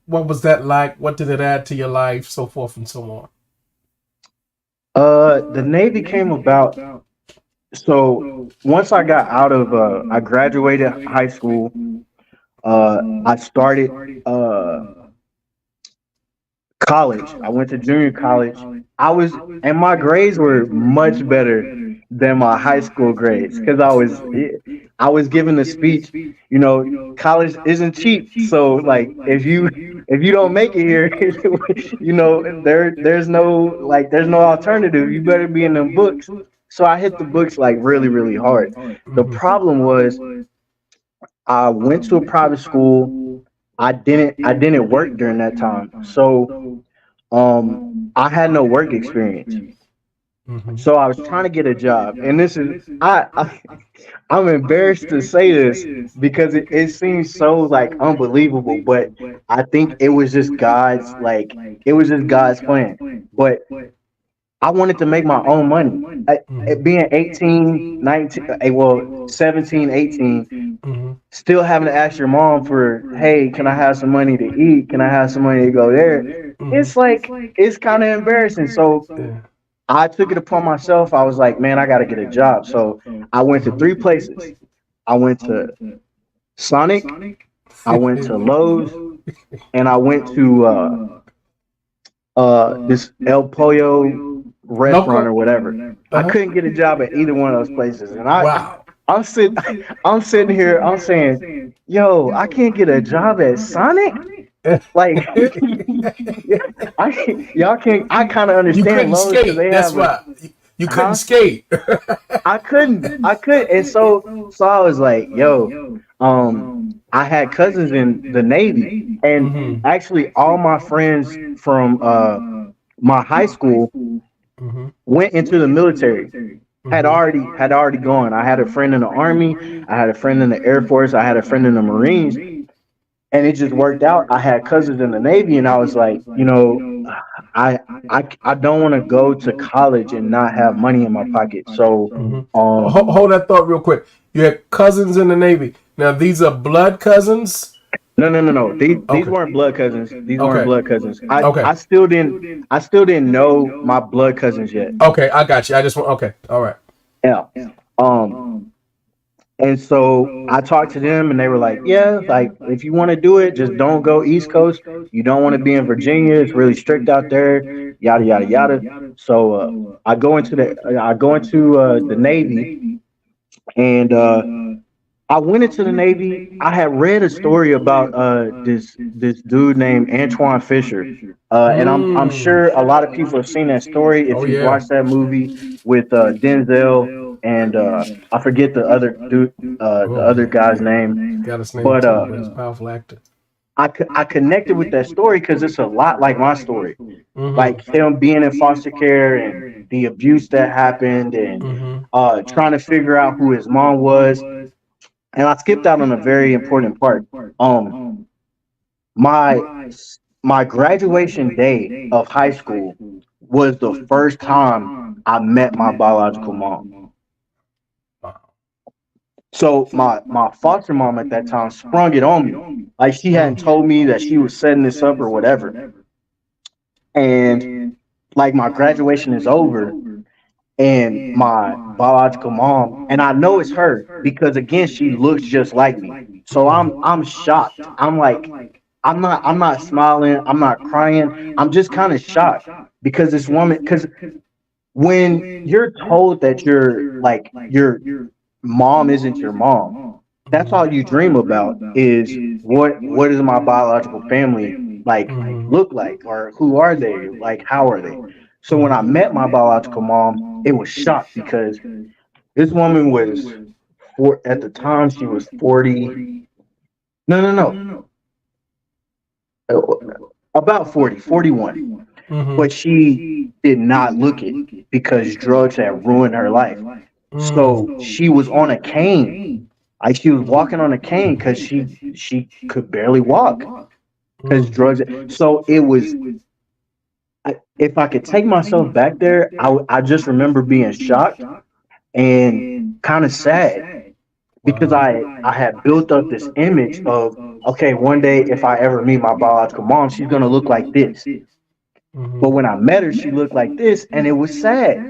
was that like? What did it add to your life? So forth and so on. The Navy came about. So once I got out of, I graduated high school. I started college. I went to junior college. I was, and my grades were much better than my high school grades because I was given a speech. You know, college isn't cheap. So like, if you don't make it here, you know, there's no alternative. You better be in them books. So I hit the books like really, really hard. The Mm-hmm. problem was I went to a private school. I didn't work during that time. So I had no work experience. Mm-hmm. So I was trying to get a job. And this is I'm embarrassed to say this because it seems so like unbelievable, but I think it was just God's like it was just God's plan. But I wanted to make my own money. At being 18, 19, well, 17, 18, Mm-hmm. still having to ask your mom for, hey, can I have some money to eat? Can I have some money to go there? Mm-hmm. It's like, it's kind of embarrassing. So Yeah. I took it upon myself. I was like, man, I got to get a job. So I went to three places. I went to Sonic, I went to Lowe's, and I went to this El Pollo restaurant or Local. whatever. I Uh-huh. couldn't get a job at either one of those places. And Wow. I'm sitting I'm sitting here, I'm saying, yo, I can't get a job at Sonic? Like y'all can't I kind of You understand couldn't Lowe's because skate. they That's have a why. You couldn't huh? skate. I could and so I was like, yo, I had cousins in the Navy and Mm-hmm. actually all my friends from my high school Mm-hmm. went into the military. Mm-hmm. Had already gone. I had a friend in the army, I had a friend in the Air Force, I had a friend in the Marines, and it just worked out. I had cousins in the Navy, and I was like, you know, I don't want to go to college and not have money in my pocket. So, Mm-hmm. um, Hold that thought real quick. You had cousins in the Navy. Now these are blood cousins. no. These Okay. weren't blood cousins. These weren't Okay. blood cousins. Okay. I still didn't know my blood cousins yet. Okay. I got you. I just want. Okay. All right. Yeah. Um, And so I talked to them and they were like, yeah, like if you want to do it, just don't go East Coast. You don't want to be in Virginia. It's really strict out there, yada, yada, yada. So I go into the Navy and I went into the Navy. I had read a story about this dude named Antoine Fisher. And I'm Mm. sure a lot of people have seen that story Oh if you've yeah. watched that movie with Denzel and I forget the Oh other guy's man. name. Got his name But too, but he's a powerful actor. I connected with that story because it's a lot like my story, Mm-hmm. like him being in foster care and the abuse that happened and Mm-hmm. trying to figure out who his mom was. And I skipped out on a very important part. Um, my my graduation day of high school was the first time I met my biological mom. Wow. So my foster mom at that time sprung it on me. Like she hadn't told me that she was setting this up or whatever. And like my graduation is over and my biological mom and I know it's her because again she looks just like me. So I'm shocked. I'm like I'm not smiling, I'm not crying. I'm just kind of shocked because this woman cuz when you're told that your mom isn't your mom, that's all you dream about is what is my biological family like Mm-hmm. look like or who are they like how are they. So when I Mm-hmm. met my biological mom it was shocked because this woman was at the time she was 40, no, uh, about 40, 41. Mm-hmm. But she did not look it because drugs had ruined her life. Mm. So she was on a cane. Like she was walking on a cane because she could barely walk because Mm. drugs. So it was. If I could take myself back there, I just remember being shocked and kind of sad because Wow. I had built up this image of okay, one day if I ever meet my biological mom, she's gonna look like this. Mm-hmm. But when I met her, she looked like this, and it was sad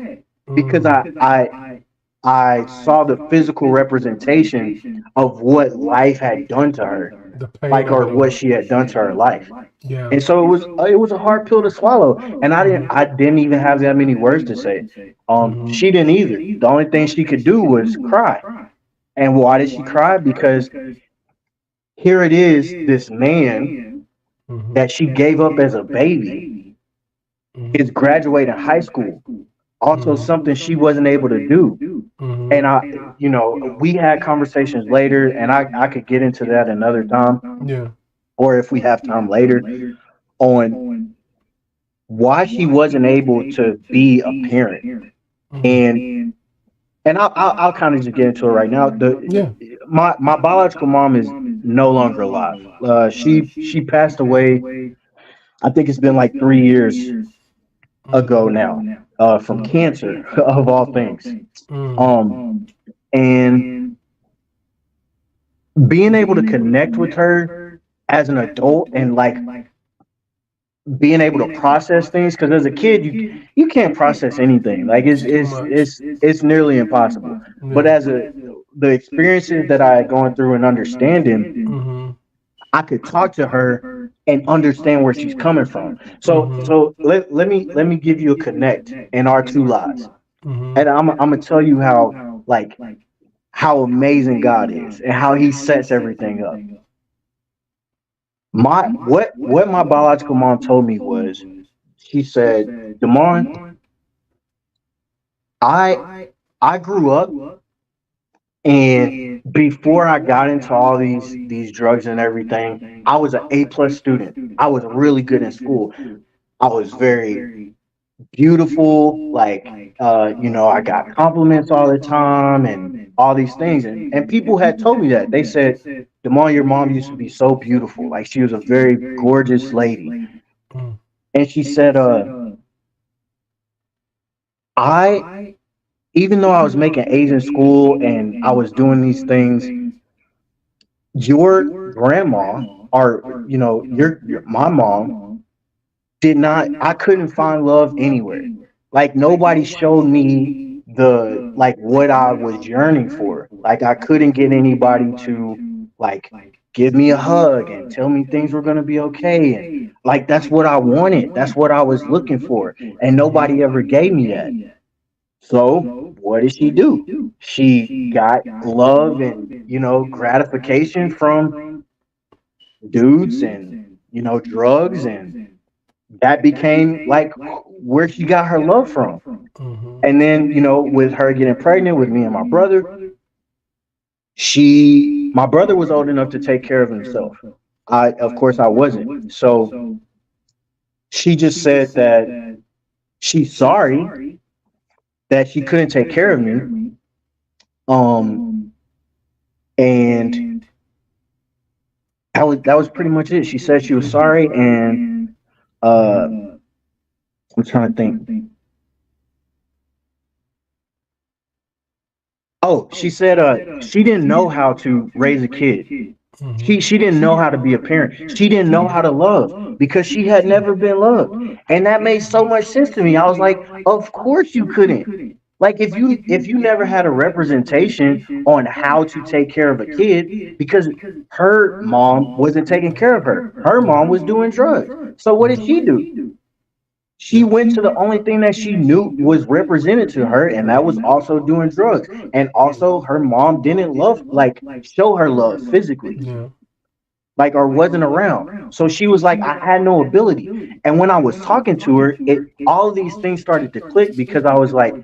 because I saw the physical representation of what life had done to her, The pain like, of or it all. what she had done to her life. Yeah. And so it was a hard pill to swallow, and I didn't even have that many words to say. Mm-hmm. She didn't either. The only thing she could do was cry. And why did she cry? Because here it is, this man Mm-hmm. that she gave up as a baby is Mm-hmm. graduating high school. Also, Mm-hmm. something she wasn't able to do. Mm-hmm. And we had conversations later, and I could get into that another time, Yeah. or if we have time later, on why she wasn't able to be a parent. Mm-hmm. And I'll kind of just get into it right now. Yeah. My biological mom is no longer alive. She passed away. I think it's been like 3 years ago Mm-hmm. now, from cancer of all things. Mm-hmm. Um, and being able to connect with her as an adult, and like being able to process things, because as a kid you can't process anything. Like Too much. it's nearly impossible. But Yeah. as a the experiences that I had gone through and understanding, Mm-hmm. I could talk to her and understand where she's coming from. So Mm-hmm. let me give you a connect in our two lives. Mm-hmm. And I'm gonna tell you how, like, how amazing God is and how he sets everything up. What my biological mom told me was, she said, Damon, I I grew up, and before I got into all these drugs and everything, I was an A+ student. I was really good in school. I was very beautiful, like, I got compliments all the time and all these things. And people had told me that. They said, Damon, your mom used to be so beautiful. Like, she was a very gorgeous lady. Mm-hmm. And she said, I even though I was making A's in school and I was doing these things, your grandma, or your my mom, did not I couldn't find love anywhere. Like, nobody showed me the like what I was yearning for. Like, I couldn't get anybody to, like, give me a hug and tell me things were going to be okay, and like, that's what I wanted. That's what I was looking for, and nobody ever gave me that. So what did she do? She got love and, gratification from dudes and, drugs, and that became like where she got her love from. Mm-hmm. And then, with her getting pregnant with me and my brother, my brother was old enough to take care of himself. Of course, I wasn't. So she just said that she's sorry that she couldn't take care of me. Um, and that was pretty much it. She said she was sorry, and uh, I'm trying to think. Oh, she said she didn't know how to raise a kid. Mm-hmm. She didn't know how to be a parent. She didn't know how to love because she had never been loved. And that made so much sense to me. I was like, of course you couldn't. Like, if you never had a representation on how to take care of a kid, because her mom wasn't taking care of her. Her mom was doing drugs. So what did she do? She Yeah. went to the only thing that she knew was represented to her, and that was also doing drugs. And also, her mom didn't show her love physically, Yeah. like, or wasn't around. So she was like, I had no ability. And when I was talking to her, all of these things started to click, because I was like,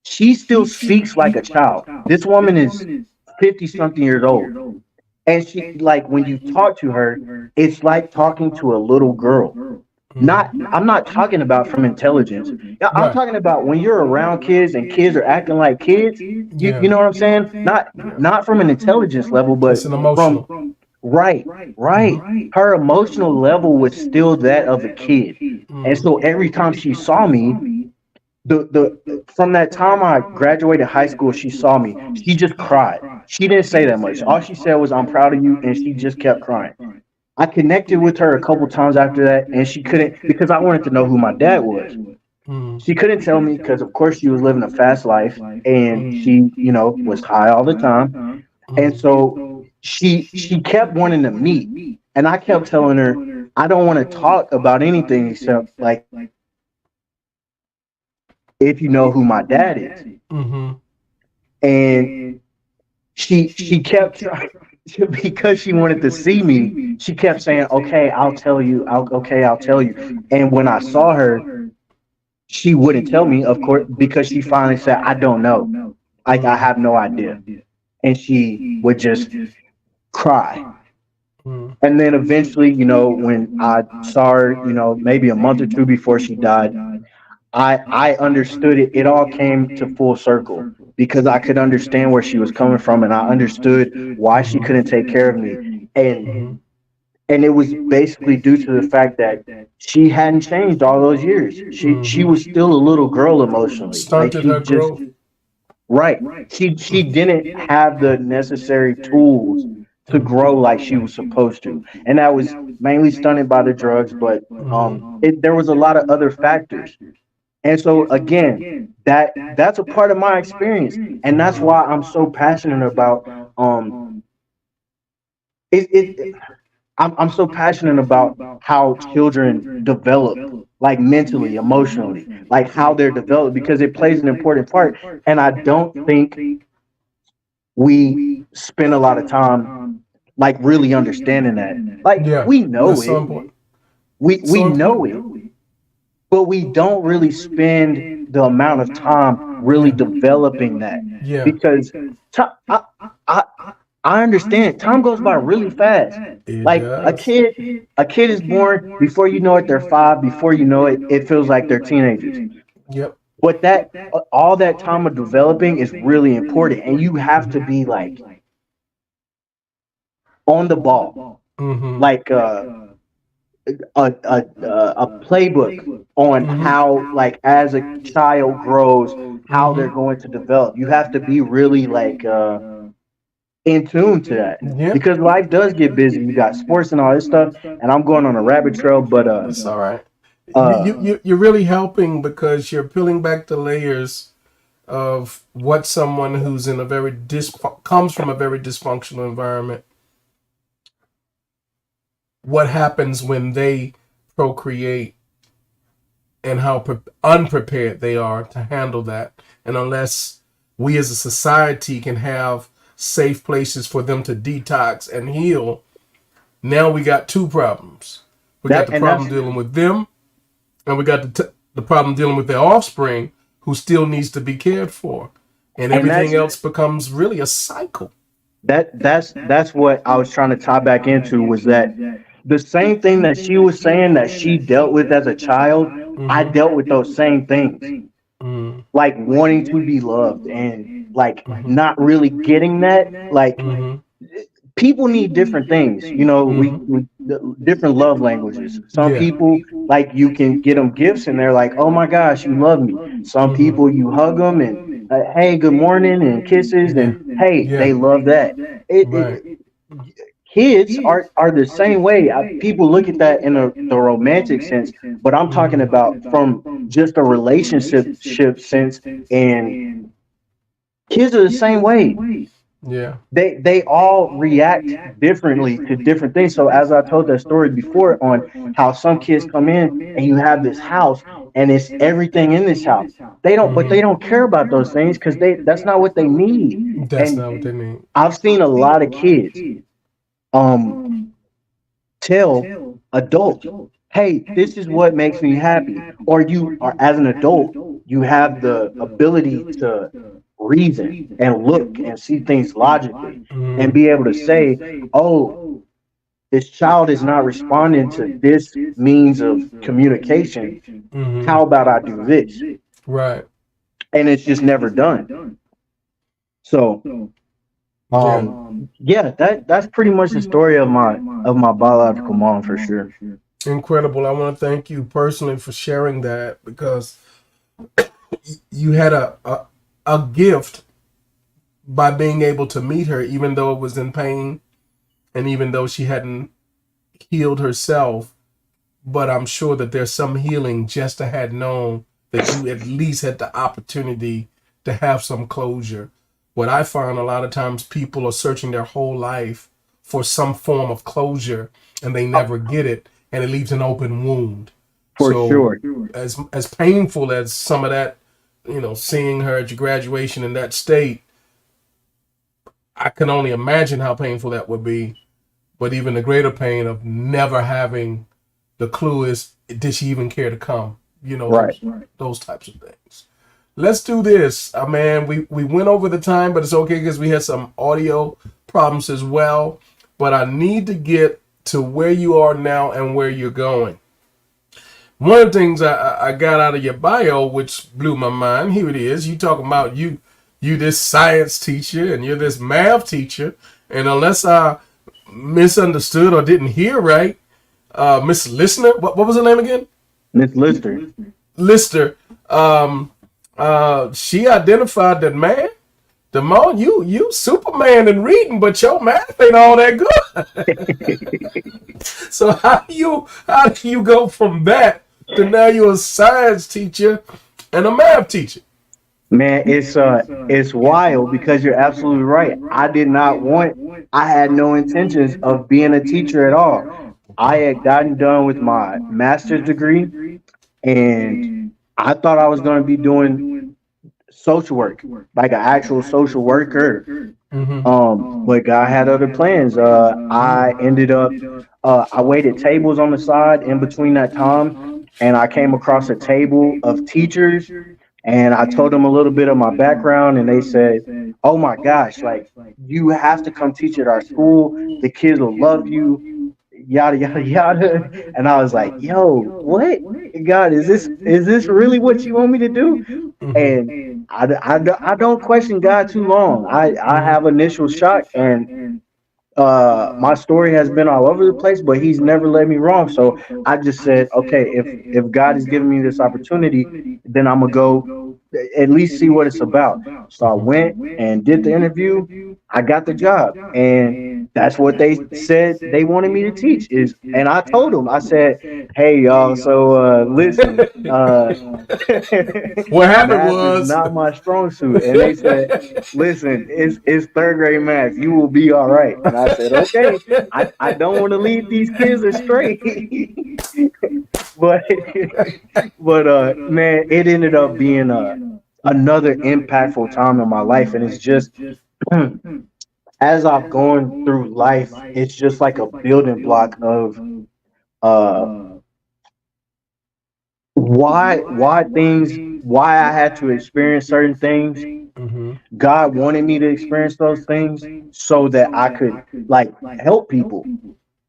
she still speaks like a child. This woman is 50 something years old. And she, like, when you talk to her, it's like talking to a little girl. Mm-hmm. I'm not talking about from intelligence. I'm Right. talking about when you're around kids and kids are acting like kids. You Yeah. know what I'm saying? Not from an intelligence level, but It's an from, emotional. right, Mm-hmm. right. Her emotional level was still that of a kid. And Mm-hmm. so every time she saw me, the from that time I graduated high school, she saw me. She just cried. She didn't say that much. All she said was, "I'm proud of you," and she just kept crying. I connected with her a couple times after that, and she couldn't, because I wanted to know who my dad was. Mm, She couldn't tell me because, of course, she was living a fast life, and she, was high all the time. And mm, so she kept wanting to meet, and I kept telling her I don't want to talk about anything except like if you know who my dad is. mm-hmm, And she kept trying because she wanted to see me. She kept saying, "Okay, I'll tell you. I'll tell you." And when I saw her, she wouldn't tell me, of course, because she finally said, "I don't know. Like I mm, have no idea." And she would just cry. mm, And then eventually, when I saw her, maybe a month or two before she died, I understood it. It all came to full circle because I could understand where she was coming from, and I understood why she mm-hmm, couldn't take care of me. And mm-hmm. and it was basically due to the fact that she hadn't changed all those years. She Mm-hmm. was still a little girl emotionally. Like Stunted she her just growth. right. She didn't have the necessary tools to Mm-hmm. grow like she was supposed to. And that was mainly stunted by the drugs, but Mm-hmm. there was a lot of other factors. And so again, that's a part of my experience. And that's Mm-hmm. why I'm so passionate about um it I'm so passionate about how children develop, like mentally, emotionally, like how they're developed, because it plays an important part. And I don't think we spend a lot of time like really understanding that. Like Yeah, we that's know so it, important. we So know important. it, but we don't really spend the amount of time really Yeah, developing that yeah, because ti- I, I I understand time goes by really fast. it Like does. a kid is born before you know it, they're five. Before you know it, it feels like they're teenagers. Yep. But that all that time of developing is really important, and you have to be like on the ball, Mm-hmm. like a playbook on Mm-hmm. how, like, as a child grows, how they're Mm-hmm. going to develop. You have to be really like in tune to that Yep. because life does get busy. You got sports and all this stuff, and I'm going on a rabbit trail, but It's all right. uh, You're really helping because you're peeling back the layers of what someone who's in a very comes from a very dysfunctional environment, what happens when they procreate and how unprepared they are to handle that. And unless we as a society can have safe places for them to detox and heal, now we got two problems. We got that the and problem that's dealing with them, and we got the problem dealing with their offspring who still needs to be cared for. And and everything that's else becomes really a cycle. that's what I was trying to tie back into, was that the same thing that she was saying that she dealt with as a child, I Mm-hmm. dealt with those same things, Mm-hmm. like wanting to be loved and like Mm-hmm. not really getting that. Like Mm-hmm. people need different things. Mm-hmm. We different love languages. Some Yeah. people, like, you can get them gifts and they're like, "Oh my gosh, you love me." Some Mm-hmm. people you hug them and hey, good morning and kisses, Yeah. and hey, Yeah. they love that. Right. Kids are the same way. People look at that in the romantic sense, but I'm talking Mm-hmm. about from just a relationship sense. And kids are the same way. Yeah. They all react differently to different things. So as I told that story before on how some kids come in and you have this house and it's everything in this house. They don't care about those things because that's not what they need. That's And not what they mean. I've seen a lot of kids um tell adults, "Hey, this is what makes me happy." Or you are, as an adult, you have the ability to reason and look and see things logically and Mm-hmm. be able to say, "Oh, this child is not responding to this means of communication. Mm-hmm. How about I do this?" Right. And it's just never done. So, Yeah. um, yeah, that's pretty much the story of my biological mom for sure. Incredible. I want to thank you personally for sharing that because you had a gift by being able to meet her, even though it was in pain and even though she hadn't healed herself, but I'm sure that there's some healing just to had known that you at least had the opportunity to have some closure. What I find a lot of times people are searching their whole life for some form of closure and they never get it, and it leaves an open wound. For So sure. as painful as some of that, seeing her at your graduation in that state, I can only imagine how painful that would be. But even the greater pain of never having the clue is, did she even care to come? Right. Those types of things. Let's do this. Man, we went over the time, but it's okay because we had some audio problems as well. But I need to get to where you are now and where you're going. One of the things I got out of your bio, which blew my mind, here it is. You talking about you this science teacher and you're this math teacher. And unless I misunderstood or didn't hear right, Miss Listener, what was her name again? Miss Lister. Lister. She identified that, man, Damon, you Superman in reading, but your math ain't all that good. So how do you go from that to now you're a science teacher and a math teacher? Man, it's wild because you're absolutely right. I had no intentions of being a teacher at all. I had gotten done with my master's degree, and I thought I was going to be doing social work, like an actual social worker. But God had other plans. I ended up, I waited tables on the side in between that time, and I came across a table of teachers, and I told them a little bit of my background, and they said, "Oh my gosh, like you have to come teach at our school. The kids will love you, yada yada yada." And I was like, "Yo, what? God, is this really what you want me to do?" And I don't question God too long. I have initial shock, and my story has been all over the place, but he's never led me wrong. So I just said, okay, if God is giving me this opportunity, then I'm gonna go at least see what it's about. So I went and did the interview. I got the job, and that's what they said they wanted me to teach is. And I told them, I said, hey y'all, so listen, What happened math is was, not my strong suit. And they said, listen, it's third grade math. You will be all right. And I said, okay, I don't want to lead these kids astray. but man, it ended up being another impactful time in my life. And it's just as I've gone through life, it's just like a building block of uh why I had to experience certain things. God wanted me to experience those things so that I could like help people.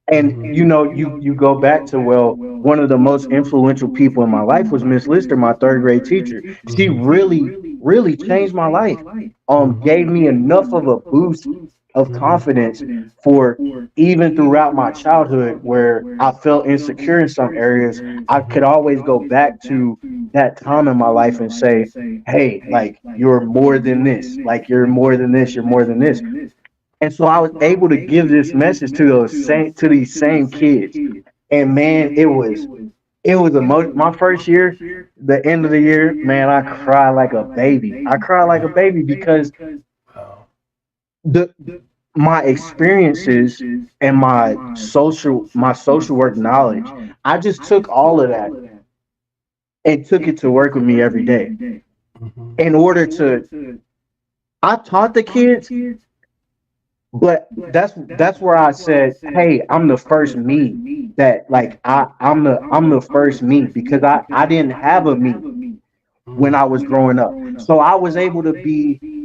And you go back to, well, one of the most influential people in my life was Miss Lister, my third grade teacher. She really changed my life. Gave me enough of a boost of confidence for even throughout my childhood where I felt insecure in some areas, I could always go back to that time in my life and say, hey, like you're more than this, like you're more than this, you're more than this. And so I was able to give this message to these same kids. And man, it was my first year, the end of the year, man, I cried like a baby. I cried like a baby because the my experiences and my social work knowledge, I just took all of that and took it to work with me every day. In order to I taught the kids, but that's where I said, "Hey, I'm the first me that like I'm the first me because I didn't have a me when I was growing up, so I was able to be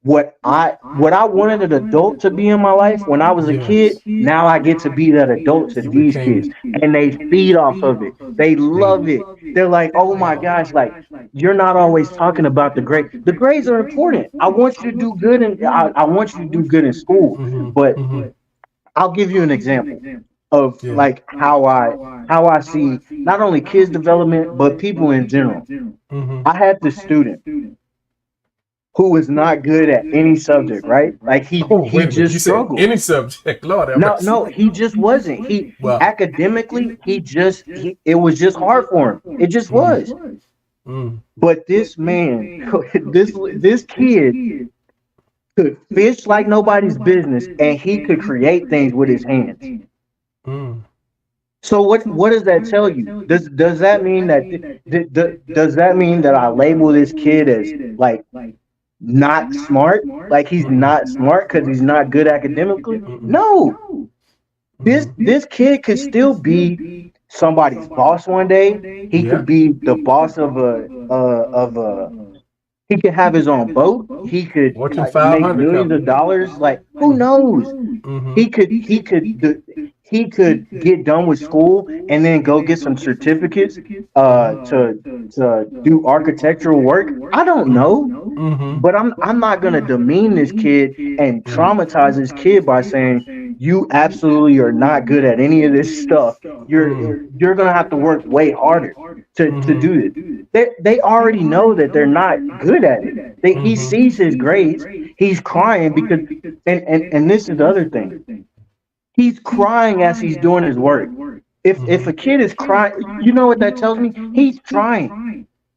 what I wanted an adult to be in my life when I was a kid. Now I get to be that adult to these kids, and they feed off of it. They love it. They're like, oh my gosh, like you're not always talking about the grade. The grades are important. I want you to do good, and I want you to do good in school. But I'll give you an example of like how I see not only kids development but people in general. I had this student who was not good at any subject, right? Like Oh, he wait a minute. just You said struggled. any subject. Lord have No, mercy. no, he just wasn't. He Wow. academically, it was just hard for him. It just Mm, was. mm, But this man, this kid could fish like nobody's business, and he could create things with his hands. mm. So what does that tell you? Does that mean that does that mean that I label this kid as like not smart? Like he's Mm-mm. not smart because he's not good academically? Mm-mm. No. This Mm-hmm. this kid could still be somebody's boss one day. He Yeah. could be the boss of a he could have his own boat. He could Fortune like make 500 millions of company. dollars. Like who knows? Mm-hmm. He could get done with school and then go get some certificates to do architectural work. I don't know, Mm-hmm. but I'm not gonna demean this kid and traumatize this kid by saying you absolutely are not good at any of this stuff. You're gonna have to work way harder to Mm-hmm. do this. They already know that they're not good at it. He Mm-hmm. sees his grades. He's crying because and this is the other thing. He's crying as he's doing his work. If Mm-hmm. a kid is crying, you know what that tells me? He's trying.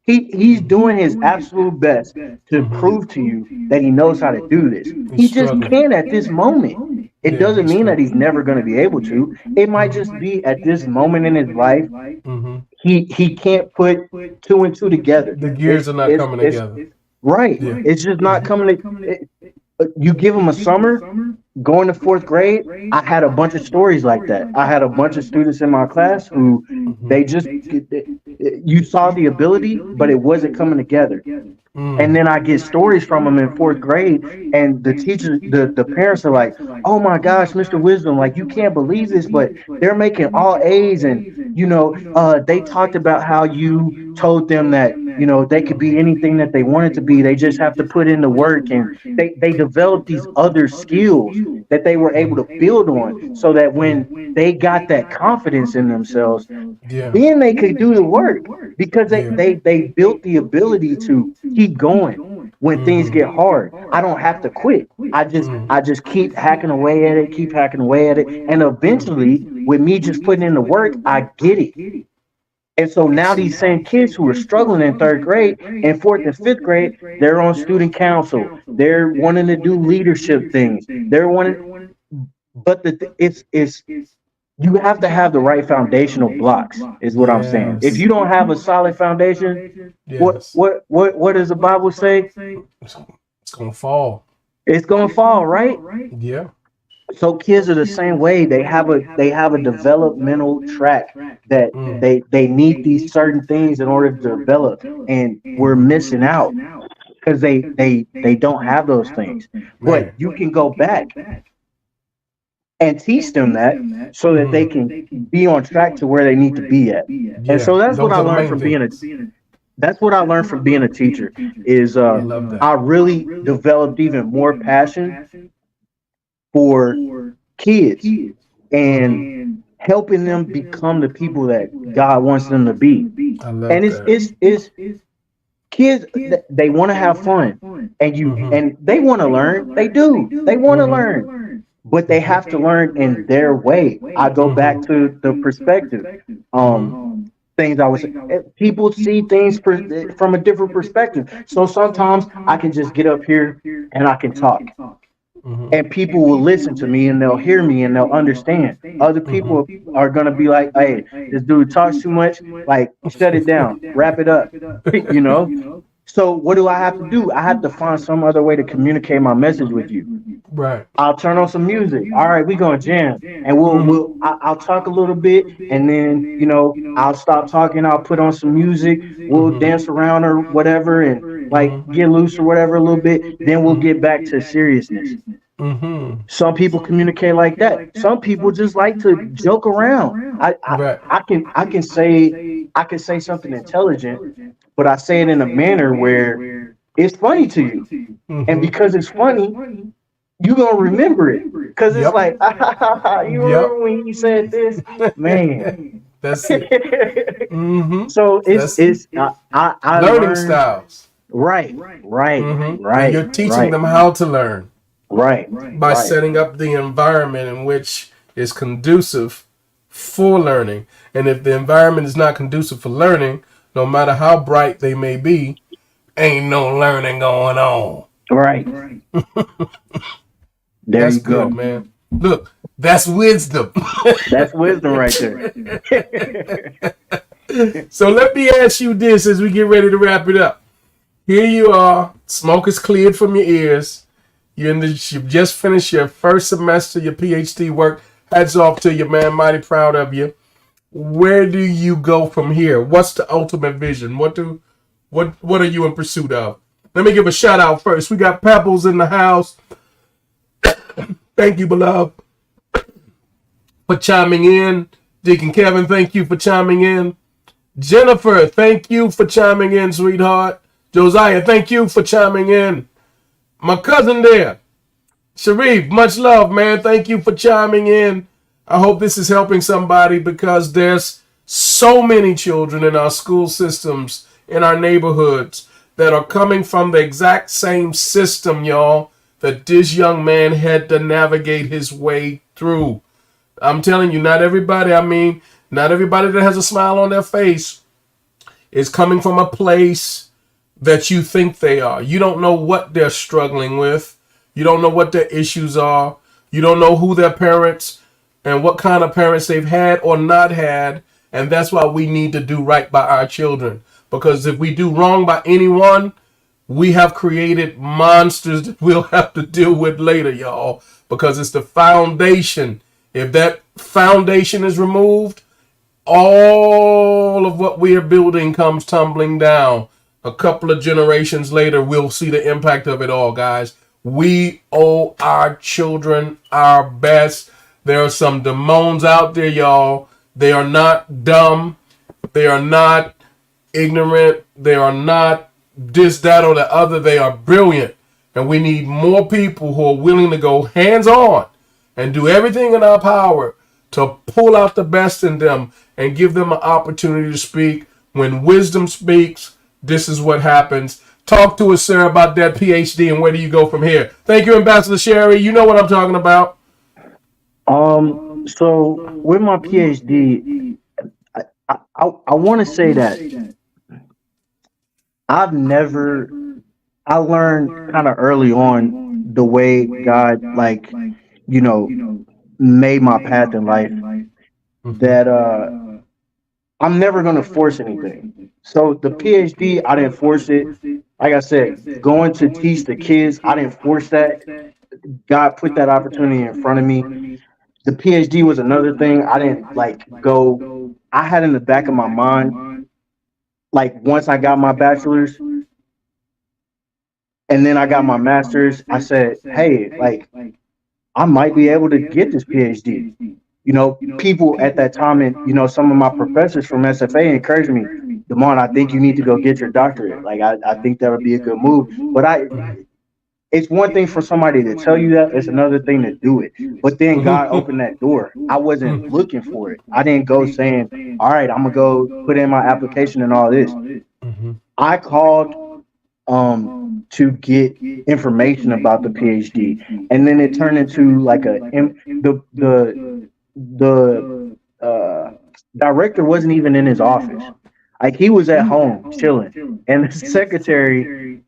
He's doing his absolute best to Mm-hmm. prove to you that he knows how to do this. He's He just struggling. can't at this moment. It Yeah, doesn't he's mean that struggling. he's never going to be able to. It might just be at this moment in his life Mm-hmm. he can't put two and two together. The gears are not coming It's together. right. Yeah. It's just not coming. You give him a summer going to fourth grade. I had a bunch of stories like that. I had a bunch of students in my class who Mm-hmm. they just you saw the ability, but it wasn't coming together. And then I get stories from them in fourth grade, and the teachers, the parents are like, "Oh my gosh, Mr. Wisdom, like you can't believe this, but they're making all A's, and they talked about how you told them that they could be anything that they wanted to be. They just have to put in the work, and they developed these other skills that they were able to build on, so that when they got that confidence in themselves, Yeah. then they could do the work because Yeah. they built the ability to keep going when things get hard. I don't have to quit. I just keep hacking away at it, keep hacking away at it, and eventually, with me just putting in the work, I get it. And so now these same kids who are struggling in third grade and fourth and fifth grade, they're on student council. They're wanting to do leadership things. They're wanting, but it's you have to have the right foundational blocks, is what I'm saying. If Yes. you don't have a solid foundation, what Yes. what what what does the Bible say? It's gonna fall. It's gonna fall, right? Yeah. So kids are the same way. They have a developmental track that they need these certain things in order to develop, and we're missing out because they don't have those things. But Man. you can go back and teach them that so that they can be on track to where they need to be at. And Yeah. so that's what Those I are the learned main from being a things. that's what I learned from being a teacher is I love that. I really developed even more passion for kids and helping them become the people that God wants them to be. I love And that. it's kids, they want to have fun, and they want to learn. They do. They want to learn, but they have to learn in their way. I go back to the perspective. Things I was people see things from a different perspective. So sometimes I can just get up here and I can talk, and people will listen to me and they'll hear me and they'll understand. Other people are gonna be like, "Hey, this dude talks too much. Like, shut it down, wrap it up." you know. So what do I have to do? I have to find some other way to communicate my message with you. Right. I'll turn on some music. All right, we're gonna jam, and I'll talk a little bit, and then I'll stop talking. I'll put on some music. We'll dance around or whatever, and like get loose or whatever a little bit. Then we'll get back to seriousness. Mm-hmm. Some people communicate like that. Some people just like to joke around. Right. I can say something intelligent, but I say it in a manner where it's funny to you, and because it's funny, you gonna remember it because it's Yep. like you remember when he said this, man. That's it. Mm-hmm. So That's I learning learned styles. Right, right, And right, you're teaching right, them how to learn right, by right. setting up the environment in which is conducive for learning. And if the environment is not conducive for learning, no matter how bright they may be, ain't no learning going on. Right. There That's you good, go. man. Look, that's wisdom. That's wisdom right there. So let me ask you this as we get ready to wrap it up. Here you are, smoke is cleared from your ears. You've just finished your first semester, your PhD work. Hats off to you, man. Mighty proud of you. Where do you go from here? What's the ultimate vision? What are you in pursuit of? Let me give a shout out first. We got Pebbles in the house. Thank you, beloved, for chiming in. Deacon Kevin, thank you for chiming in. Jennifer, thank you for chiming in, sweetheart. Josiah, thank you for chiming in. My cousin there, Sharif, much love, man. Thank you for chiming in. I hope this is helping somebody because there's so many children in our school systems, in our neighborhoods, that are coming from the exact same system, y'all, that this young man had to navigate his way through. I'm telling you, not everybody that has a smile on their face is coming from a place that you think they are. You don't know what they're struggling with. You don't know what their issues are. You don't know who their parents and what kind of parents they've had or not had. And that's why we need to do right by our children. Because if we do wrong by anyone, we have created monsters that we'll have to deal with later, y'all. Because it's the foundation. If that foundation is removed, all of what we are building comes tumbling down. A couple of generations later, we'll see the impact of it all, guys. We owe our children our best. There are some demons out there, y'all. They are not dumb. They are not ignorant. They are not this, that, or the other. They are brilliant. And we need more people who are willing to go hands on and do everything in our power to pull out the best in them and give them an opportunity to speak. When wisdom speaks, this is what happens. Talk to us, sir, about that PhD and where do you go from here? Thank you, Ambassador Sherry. You know what I'm talking about. So with my PhD, I want to say that I've never, I learned kind of early on the way God, like, you know, made my path in life that I'm never going to force anything. So the PhD, I didn't force it. Like I said, going to teach the kids, I didn't force that. God put that opportunity in front of me. The PhD was another thing. I didn't like go. I had in the back of my mind, like once I got my bachelor's and then I got my master's, I said, hey, like I might be able to get this PhD. You know, people at that time, and some of my professors from SFA encouraged me, Damon, I think you need to go get your doctorate. Like, I think that would be a good move. But it's one thing for somebody to tell you that, it's another thing to do it. But then God opened that door. I wasn't looking for it. I didn't go saying, all right, I'm gonna go put in my application and all this. I called to get information about the PhD, and then it turned into like the director wasn't even in his office. Like he was at home chilling, and the secretary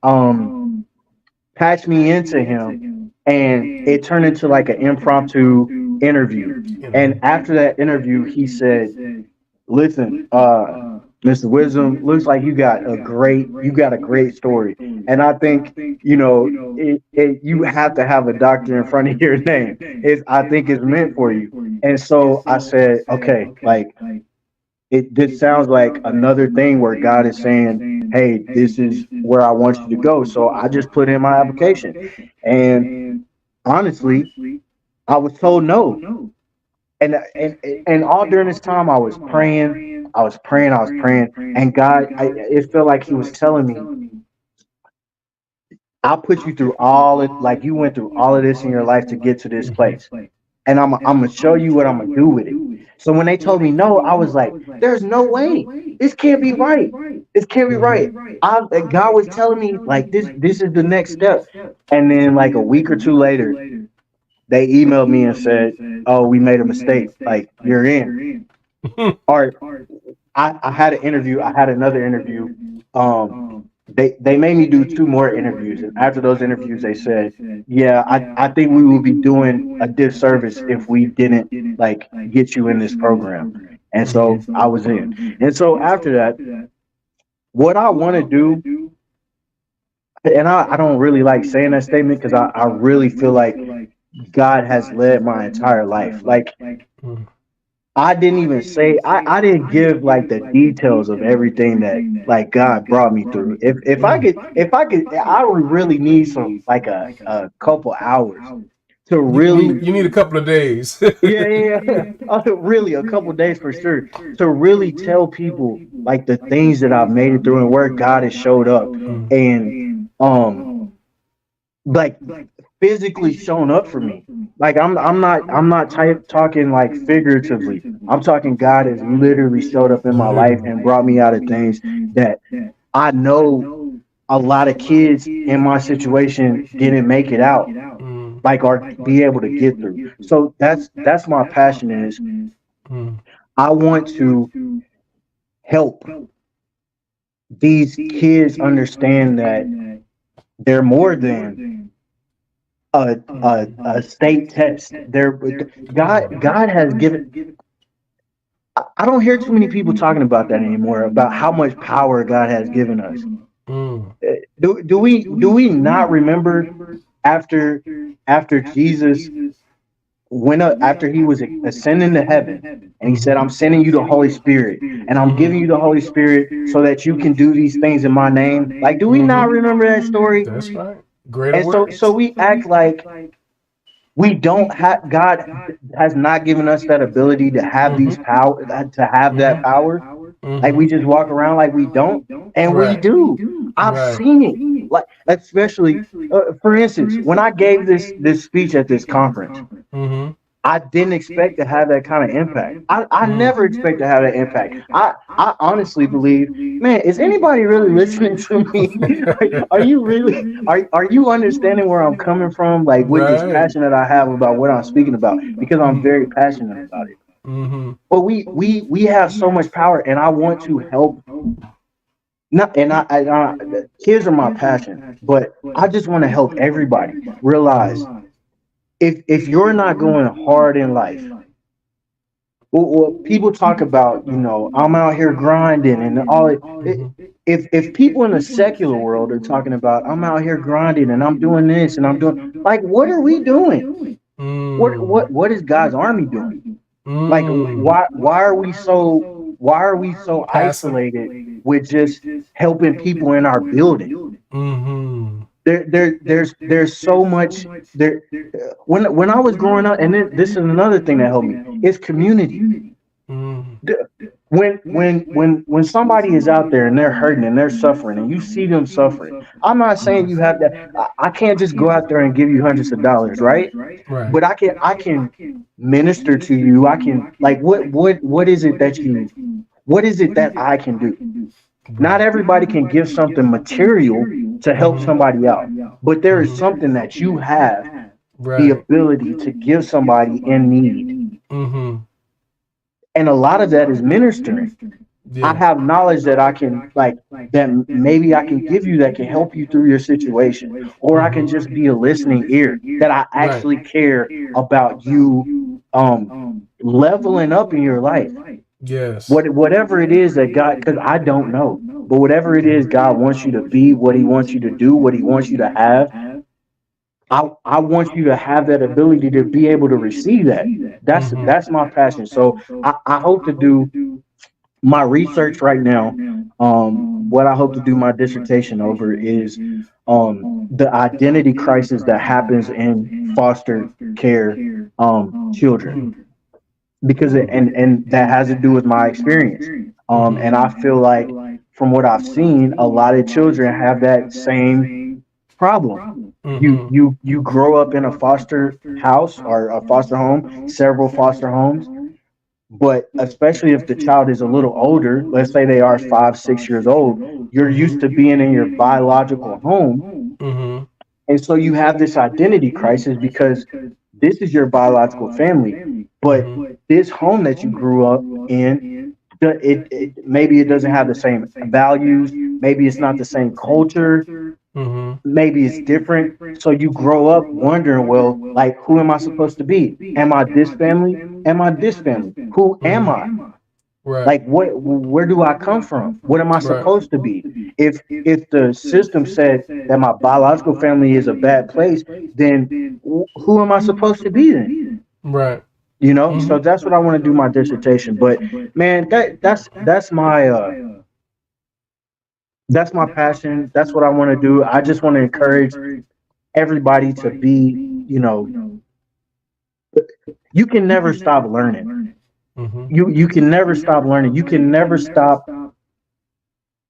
patched me into him, and it turned into like an impromptu interview. And after that interview, he said, "Listen, Mr. Wisdom, looks like you got a great story, and I think you have to have a doctor in front of your name. I think it's meant for you." And so I said, "Okay, like this sounds like another thing where God is saying, hey, this is where I want you to go." So I just put in my application, and honestly, I was told no. And all during this time, I was praying, and God, it felt like He was telling me, "I'll put you through all it, like you went through all of this in your life to get to this place, and I'm gonna show you what I'm gonna do with it." So when they told me no, I was like, there's no way. This can't be right. This can't be right. God was telling me like this is the next step. And then like a week or two later, they emailed me and said, "Oh, we made a mistake. Like you're in." Or I had an interview. I had another interview. Um, they made me do two more interviews, and after those interviews, they said, "Yeah, I think we would be doing a disservice if we didn't like get you in this program." And so I was in. And so after that, what I want to do, and I don't really like saying that statement because I really feel like God has led my entire life. Like I didn't even say I didn't give like the details of everything that like God brought me through. If I could I would really need some like a couple hours to really You need a couple of days. yeah. Really a couple days for sure to really tell people like the things that I've made it through and where God has showed up and um like physically shown up for me. Like I'm not talking like figuratively. I'm talking God has literally showed up in my life and brought me out of things that I know a lot of kids in my situation didn't make it out, like or be able to get through. So that's my passion is I want to help these kids understand that they're more than a state test. They're God has given. I don't hear too many people talking about that anymore. About how much power God has given us. Do we not remember after Jesus went up after he was ascending to heaven and he said, "I'm sending you the Holy Spirit and I'm giving you the Holy Spirit so that you can do these things in my name." Like, do we not remember that story? That's right. Greater And so works. we act like we don't have God has not given us that ability to have these power to have that power. Like we just walk around like we don't, and we Right. do. I've Right. seen it. Like especially, for instance, when I gave this speech at this conference, I didn't expect to have that kind of impact. I never expect to have that impact. I honestly believe, man, is anybody really listening to me? Are you really are you understanding where I'm coming from? Like with this Right. passion that I have about what I'm speaking about, because I'm very passionate about it. But we have so much power, and I want to help. Not and kids are my passion, but I just want to help everybody realize if you're not going hard in life, well, people talk about, I'm out here grinding and all if people in the secular world are talking about I'm out here grinding and I'm doing this and I'm doing like what are we doing? What is God's army doing? Like why are we so Passive. isolated with just helping people in our building? There's so much there. When I was growing up, and this is another thing that helped me, is community. When somebody is out there and they're hurting and they're suffering and you see them suffering, I'm not saying you have that. I can't just go out there and give you hundreds of dollars, right? Right. But I can minister to you. I can like what is it that you what is it that I can do? Not Right. everybody can give something material to help somebody out, but there is something that you have the Right. ability to give somebody in need. And a lot of that is ministering. I Yeah. have knowledge that I can like that maybe I can give you that can help you through your situation, or I can just be a listening ear that I Right. actually care about you leveling up in your life. Yes. Whatever it is that God, because I don't know, but whatever it is God wants you to be, what He wants you to do, what He wants you to have, I want you to have that ability to be able to receive that. That's my passion. So I hope to do my research right now. What I hope to do my dissertation over is the identity crisis that happens in foster care children, because and that has to do with my experience. And I feel like from what I've seen, a lot of children have that same problem. You grow up in a foster house or a foster home, several foster homes, But especially if the child is a little older, let's say they are 5, 6 years old, you're used to being in your biological home. Mm-hmm. And so you have this identity crisis because this is your biological family. But Mm-hmm. this home that you grew up in, maybe it doesn't have the same values. Maybe it's not the same culture. Mm-hmm. Maybe it's different. So you grow up wondering, well, like, who am I supposed to be? Am I this family? Am I this family? Who am I? Mm-hmm. Right. Like, where do I come from? What am I Right. supposed to be? If the system said that my biological family is a bad place, then who am I supposed to be then? Right. So Mm-hmm. that's what I want to do my dissertation. But man, that's my passion. That's what I want to do. I just want to encourage everybody to be, you know, you can never stop learning. Mm-hmm. You can never stop learning. You can never stop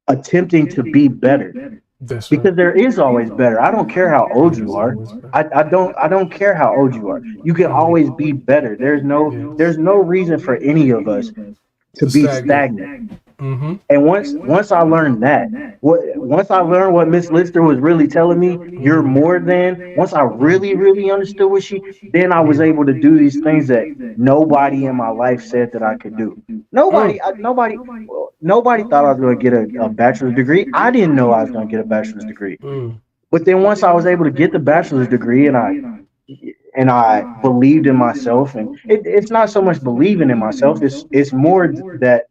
attempting to be better That's right. because there is always better. I don't care how old you There's are. always better. I don't care how old you are. You can Mm-hmm. always be better. There's no reason for any of us to To be stagnate. stagnant. Mm-hmm. And once I learned that, once I learned what Miss Lister was really telling me, you're more than. Once I really understood what then I was able to do these things that nobody in my life said that I could do. Nobody thought I was going to get a bachelor's degree. I didn't know I was going to get a bachelor's degree. Mm. But then once I was able to get the bachelor's degree, and I believed in myself, and it's not so much believing in myself. It's more that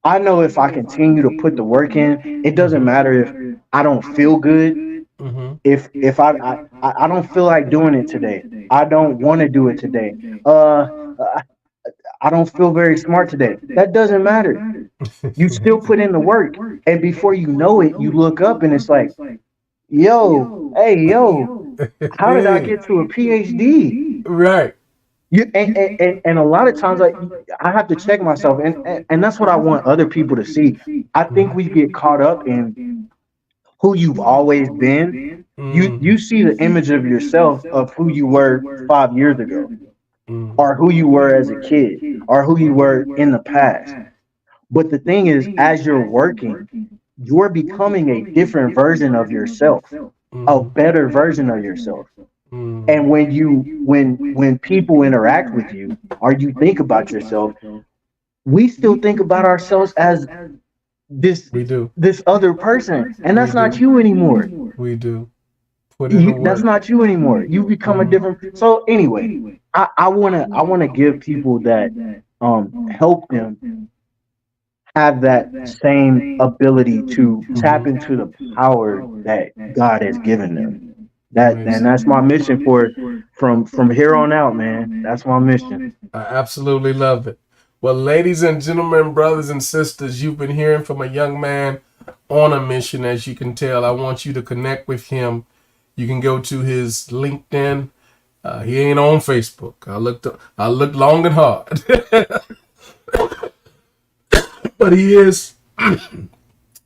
I know if I continue to put the work in, it doesn't matter if I don't feel good. Mm-hmm. If I don't feel like doing it today, I don't want to do it today. I I don't feel very smart today. That doesn't matter. You still put in the work, and before you know it, you look up and it's like, yo, hey, yo, how did I Yeah. get to a PhD? Right. And a lot of times I have to check myself, and that's what I want other people to see. I think we get caught up in who you've always been. You Mm. see the image of yourself of who you were 5 years ago, Mm. or who you were as a kid, or who you were in the past. But the thing is, as you're working, you're becoming a different version of yourself, a Mm. better version of yourself. Mm. And when people interact with you or you think about yourself, we still think about ourselves as this We do. this other person, and We that's not do. you anymore. We do. Put in the That's work. not you anymore. You become a Mm-hmm. different. So anyway, I wanna give people that help them have that same ability to tap Mm-hmm. into the power that God has given them. And Amazing. that's my mission for from here on out, man. That's my mission. I absolutely love it. Well, ladies and gentlemen, brothers and sisters, you've been hearing from a young man on a mission, as you can tell. I want you to connect with him. You can go to his LinkedIn. He ain't on Facebook. I looked long and hard, but he is.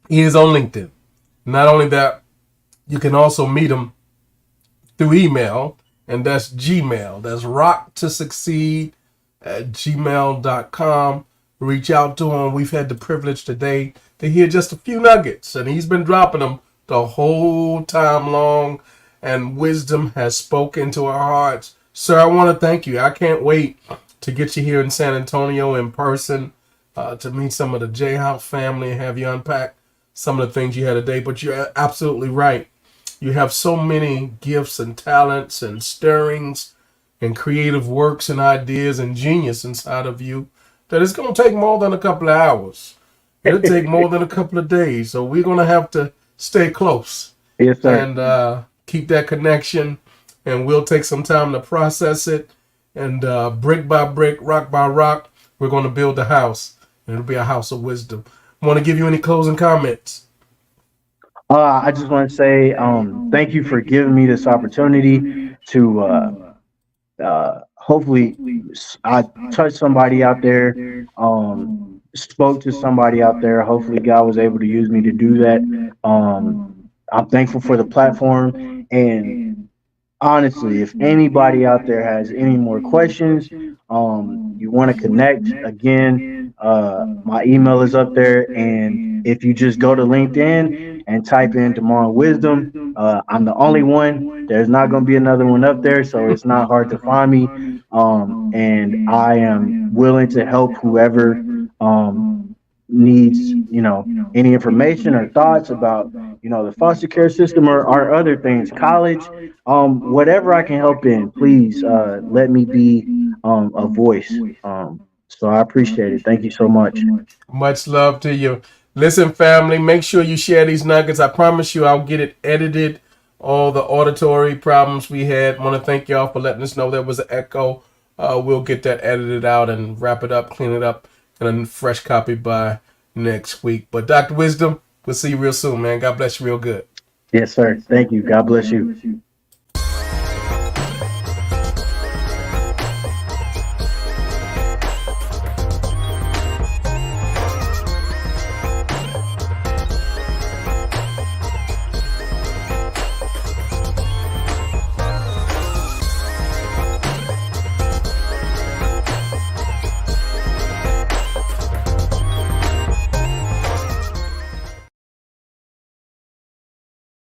He is on LinkedIn. Not only that, you can also meet him through email, and that's Gmail. That's rocktosucceed@gmail.com. Reach out to him. We've had the privilege today to hear just a few nuggets, and he's been dropping them the whole time long, and wisdom has spoken to our hearts. Sir, I want to thank you. I can't wait to get you here in San Antonio in person, to meet some of the J House family and have you unpack some of the things you had today. But you're absolutely right. You have so many gifts and talents and stirrings and creative works and ideas and genius inside of you that it's going to take more than a couple of hours. It'll take more than a couple of days. So we're going to have to stay close Yes, sir. and keep that connection. And we'll take some time to process it. And brick by brick, rock by rock, we're going to build a house. And it'll be a house of wisdom. Want to give you any closing comments? I just want to say thank you for giving me this opportunity to hopefully I touched somebody out there, spoke to somebody out there. Hopefully, God was able to use me to do that. I'm thankful for the platform, and honestly, if anybody out there has any more questions, you want to connect again, my email is up there. And if you just go to LinkedIn and type in Demar Wisdom, I'm the only one. There's not going to be another one up there, so it's not hard to find me. And I am willing to help whoever needs, any information or thoughts about, the foster care system or other things, college, whatever I can help in, please let me be a voice. So I appreciate it. Thank you so much. Much love to you. Listen, family, make sure you share these nuggets. I promise you I'll get it edited. All the auditory problems we had. Want to thank y'all for letting us know there was an echo. We'll get that edited out and wrap it up, clean it up, and a fresh copy by next week. But Dr. Wisdom, we'll see you real soon, man. God bless you real good. Yes, sir. Thank you. God bless you.